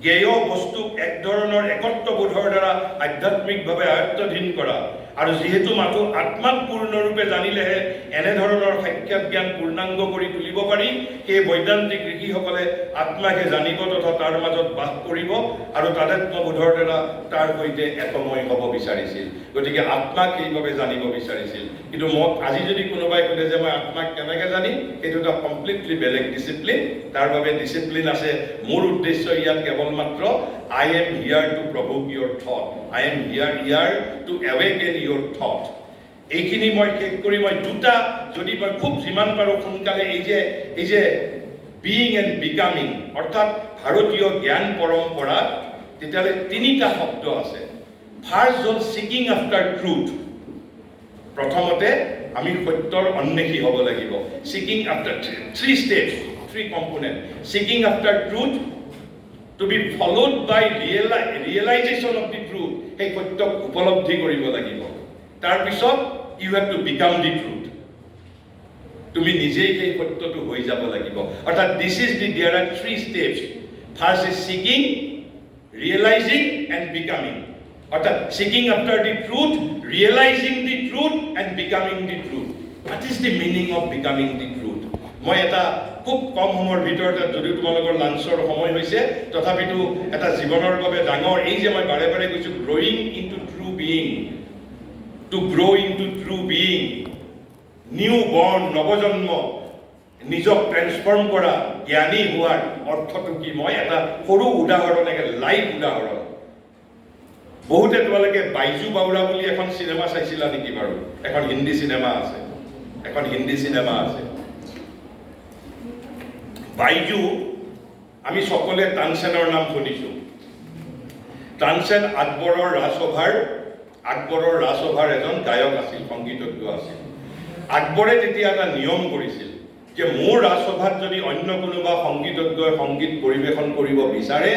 জ্ঞেয় বস্তুক এক ধৰণৰ একত্ববোধৰ দ্বাৰা আধ্যাত্মিকভাৱে আয়ত্তাধীন কৰা। আৰু যিহেতু মাথো আত্মাক পূৰ্ণৰূপে জানিলেহে এনেধৰণৰ সাক্ষাৎ জ্ঞান পূৰ্ণাংগ কৰি তুলিব পাৰি, সেই বৈদান্তিক ঋষিসকলে আত্মাকে জানিব তথা তাৰ মাজত বাস কৰিব আৰু তাদাত্ম্যবোধৰ দ্বাৰা তাৰ সৈতে একময় হ'ব বিচাৰিছিল। গতিকে আত্মাক সেইভাৱে জানিব বিচাৰিছিল। কিন্তু মোক আজি যদি কোনোবাই সোধে যে মই আত্মাক কেনেকৈ জানিম, সেইটো এটা কমপ্লিটলি বেলেগ ডিচিপ্লিন। তাৰ বাবে ডিচিপ্লিন আছে। মোৰ উদ্দেশ্য ইয়াত কেৱল মাত্ৰ I am here to provoke your thought. I am here to awaken your thought. এইখিনি মই শেষ কৰি মই দুটা, যদি মই খুব যিমান পাৰোঁ সোনকালে এই যে বিইং এণ্ড বিকামিং, অৰ্থাৎ ভাৰতীয় জ্ঞান পৰম্পৰাত তেতিয়াহ'লে তিনিটা শব্দ আছে। ফাৰ্ষ্ট হ'ল ছিকিং আফটাৰ ট্ৰুথ। প্ৰথমতে আমি সত্যৰ অন্বেষী হ'ব লাগিব। Seeking after three steps, three component. Seeking after truth, to be followed by realization of the truth, সেই সত্যক উপলব্ধি কৰিব লাগিব। তাৰপিছত you have to become the truth. তুমি নিজেই সেই সত্যটো হৈ যাব লাগিব অৰ্থাৎ there are 3 steps. First is seeking, realizing and becoming. অর্থাৎ seeking after the truth, realizing the truth and becoming the truth. What is the meaning of becoming the truth? মই এটা খুব কম সময়ৰ ভিতৰতে যদি তোমালোকৰ লাঞ্চৰ সময় হৈছে তথাপিতো এটা জীৱনৰ বাবে ডাঙৰ এই যে মই বাৰে বাৰে কৈছো growing into true being, to grow into true being, new born, নৱজন্ম, নিজক ট্ৰেন্সফৰ্ম কৰা, জ্ঞানী হোৱাৰ অৰ্থটো কি? মই এটা সৰু উদাহৰণ, একে লাইভ উদাহৰণ। বহুতে তোমালোকে বাইজু বাউৰা বুলি এখন চিনেমা চাইছিলা নেকি বাৰু? এখন হিন্দী চিনেমা আছে, বাইজু। আমি সকলোৱে তানসেনৰ নাম শুনিছো। তানসেন আকবৰৰ ৰাজসভাৰ এজন গায়ক আছিল, সংগীতজ্ঞ আছিল। আকবৰে তেতিয়া এটা নিয়ম কৰিছিল যে মোৰ ৰাজসভাত যদি অন্য কোনোবা সংগীতজ্ঞই সংগীত পৰিৱেশন কৰিব বিচাৰে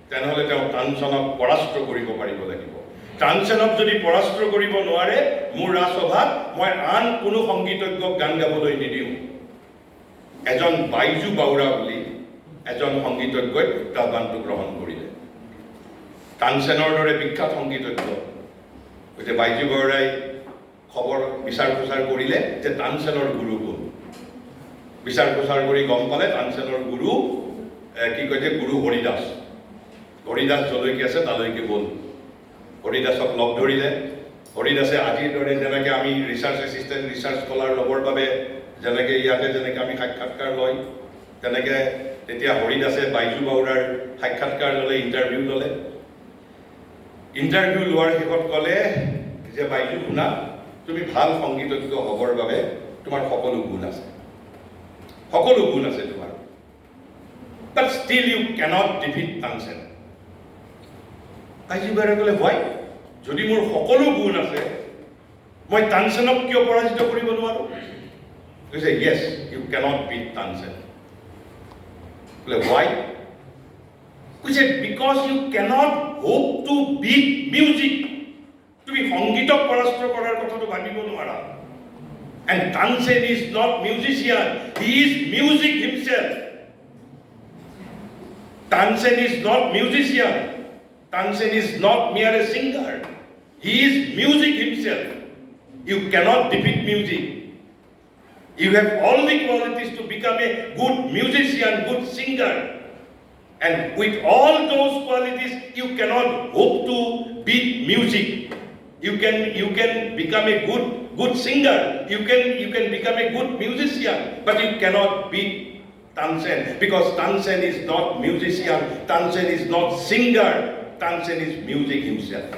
তেনেহ'লে তেওঁ তানসেনক পৰাস্ত কৰিব পাৰিব লাগিব। তানসেনক যদি পৰাস্ত কৰিব নোৱাৰে মোৰ ৰাজসভাত মই আন কোনো সংগীতজ্ঞক গান গাবলৈ নিদিওঁ। এজন বাইজু বাউৰা বুলি এজন সংগীতজ্ঞই প্ৰত্যাহ্বানটো গ্ৰহণ কৰিলে। তানসেনৰ দৰে বিখ্যাত সংগীতজ্ঞ গতিকে বাইজু বাউৰাই খবৰ বিচাৰ খোচাৰ কৰিলে যে তানসেনৰ গুৰু কোন। বিচাৰ খোচাৰ কৰি গম পালে তানসেনৰ গুৰু কি কৈছে, গুৰু হৰিদাস। হৰিদাস যলৈকে আছে তালৈকে গ'ল। হৰিদাসক লগ ধৰিলে। হৰিদাসে আজিৰ দৰে যেনেকৈ আমি ৰিচাৰ্চ এছিষ্টেণ্ট, ৰিচাৰ্চ স্কলাৰ ল'বৰ বাবে যেনেকৈ ইয়াতে যেনেকৈ আমি সাক্ষাৎকাৰ লয় তেনেকৈ তেতিয়া হৰিদাসে বাইজু বাউৰাৰ সাক্ষাৎকাৰ ল'লে, ইণ্টাৰভিউ ল'লে। ইণ্টাৰভিউ লোৱাৰ শেষত ক'লে যে বাইজু শুনা, তুমি ভাল সংগীতজ্ঞ হ'বৰ বাবে তোমাৰ সকলো গুণ আছে তোমাৰ, but still you cannot defeat Tansen. Baiju বাউৰাই ক'লে হোৱাই? যদি মোৰ সকলো গুণ আছে মই তানসেনক কিয় পৰাজিত কৰিব নোৱাৰো? কৈছে yes, you cannot beat Tansen. বোলে হোৱাই? কৈছে because you cannot hope to beat music. তুমি সংগীতক পৰাস্ত কৰাৰ কথাটো ভাবিব নোৱাৰা। And Tansen is not musician, he is music himself. Tansen is not musician, Tansen is not mere a singer, he is music himself. You cannot defeat music. You have all the qualities to become a good musician, good singer. And with all those qualities, you cannot hope to beat music. You can become a good singer. You can become a good musician, but you cannot beat Tansen because Tansen is not musician. Tansen is not singer. Tansen is music himself.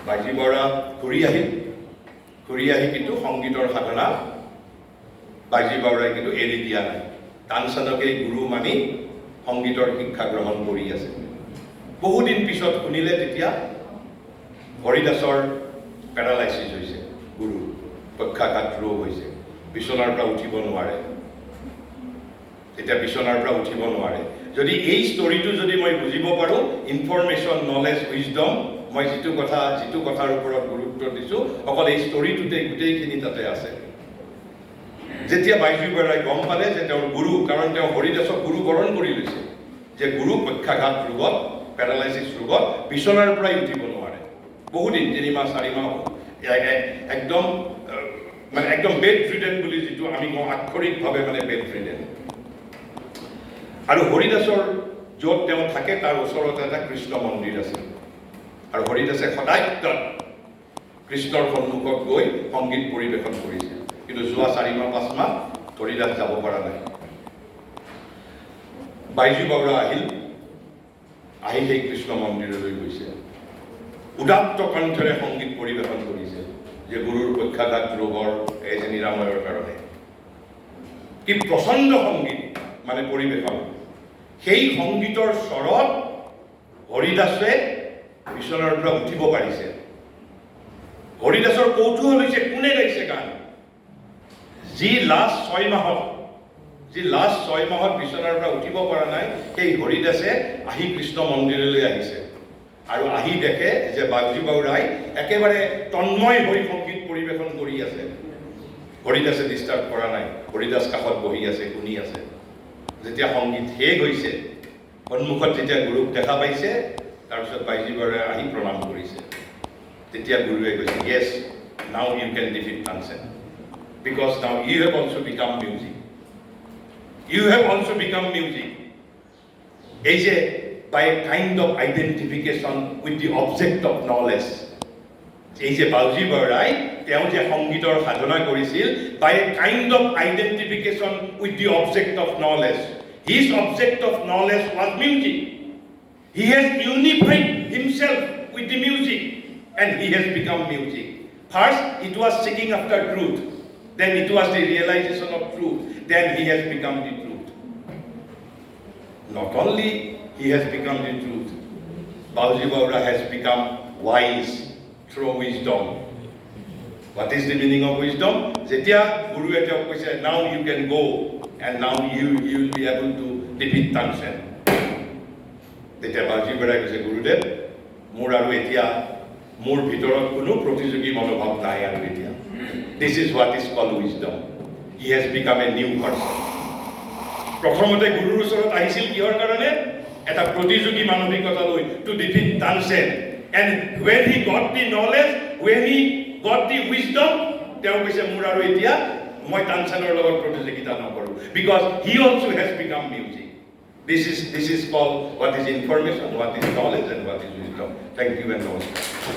Baiju বাউৰা ঘূৰি আহি কিন্তু সংগীতৰ সাধনা বাইজু বাউৰাই কিন্তু এৰি দিয়া নাই। তানসেনকেই গুৰু মানি সংগীতৰ শিক্ষা গ্ৰহণ কৰি আছে। বহুদিন পিছত শুনিলে তেতিয়া হৰিদাসৰ পেৰালাইচিছ হৈছে, গুৰু পক্ষাঘাত ৰোগ হৈছে, বিচনাৰ পৰা উঠিব নোৱাৰে। তেতিয়া বিচনাৰ পৰা উঠিব নোৱাৰে। যদি এই ষ্টৰিটো যদি মই বুজিব পাৰোঁ, ইনফৰমেশ্যন, নলেজ, উইজডম, মই যিটো কথাৰ ওপৰত গুৰুত্ব দিছোঁ অকল এই ষ্টৰিটোতে গোটেইখিনি তাতে আছে। যেতিয়া বাইজু বাউৰাই গম পালে যে তেওঁৰ গুৰু, কাৰণ তেওঁ হৰিদাসক গুৰু বৰণ কৰি লৈছে, যে গুৰু পক্ষাঘাত ৰোগত, পেৰালাইচিছ ৰোগত বিচনাৰ পৰাই উঠিব নোৱাৰে। বহুদিন 3 মাহ 4 মাহ একদম বেড ৰিডেন বুলি যিটো আমি কওঁ, আক্ষৰিকভাৱে বেড ৰিডেন। আৰু হৰিদাসৰ য'ত তেওঁ থাকে তাৰ ওচৰতে এটা কৃষ্ণ মন্দিৰ আছে। আৰু হৰিদাসে সদায় কৃষ্ণৰ সন্মুখত গৈ সংগীত পৰিৱেশন কৰিছে। কিন্তু যোৱা 4 মাহ 5 মাহ হৰিদাস যাব পৰা নাই। বাইজু বাউৰা আহি সেই কৃষ্ণ মন্দিৰলৈ গৈছে। উদাত্ত কণ্ঠৰে সংগীত পৰিৱেশন কৰিছে যে গুৰুৰ পক্ষাঘাত ৰোগৰ এই যে নিৰাময়ৰ কাৰণে। কি প্ৰচণ্ড সংগীত পৰিৱেশন। সেই সংগীতৰ স্বৰত হৰিদাসে বিচনাৰ পৰা উঠিব পাৰিছে। হৰিদাসৰ কৌতূহল হৈছে কোনে গাইছে গান। যি লাষ্ট 6 মাহত বিচনাৰ পৰা উঠিব পৰা নাই, সেই হৰিদাসে আহি কৃষ্ণ মন্দিৰলৈ আহিছে আৰু আহি দেখে যে বাইজু বাউৰাই একেবাৰে তন্ময় হৈ সংগীত পৰিৱেশন কৰি আছে। হৰিদাসে ডিষ্টাৰ্ব কৰা নাই, হৰিদাস কাষত বহি আছে, শুনি আছে। যেতিয়া সংগীত শেষ হৈছে, সন্মুখত যেতিয়া গুৰুক দেখা পাইছে, তাৰপিছত বাইজী বৰাই আহি প্ৰণাম কৰিছে। তেতিয়া গুৰুৱে কৈছে, yes, now you can defeat Tansen, because now you have also become music. You have also become music. এই যে by a kind of identification with the object of knowledge. এই যে বাউজী বৰাই তেওঁ যে সংগীতৰ সাধনা কৰিছিল, by a kind of identification with the object of knowledge. His object of knowledge was music. He has unified himself with the music and he has become music. First, it was seeking after truth. Then it was the realization of truth. Then he has become the truth. Not only he has become the truth, Bauji Baura has become wise through wisdom. What is the meaning of wisdom? Jetia Guru Ethiop said, now you can go and now you will be able to defeat Tansen. Jetia Bauji Baura said, Gurudev, মোৰ আৰু এতিয়া মোৰ ভিতৰত কোনো প্ৰতিযোগী মনোভাৱ নাই আৰু এতিয়া. This is what is called wisdom. He has become a new person. প্ৰথমতে গুৰুৰ ওচৰত আহিছিল কিহৰ কাৰণে? এটা প্ৰতিযোগী মানসিকতা লৈ, to defeat Tansen. And when he got the knowledge, when he got the wisdom, তেওঁ কৈছে মোৰ আৰু এতিয়া মই Tansenৰ লগত প্ৰতিযোগিতা নকৰোঁ, because he also has become music. This is called what is information, what is knowledge, and what is wisdom. Thank you and namaskar.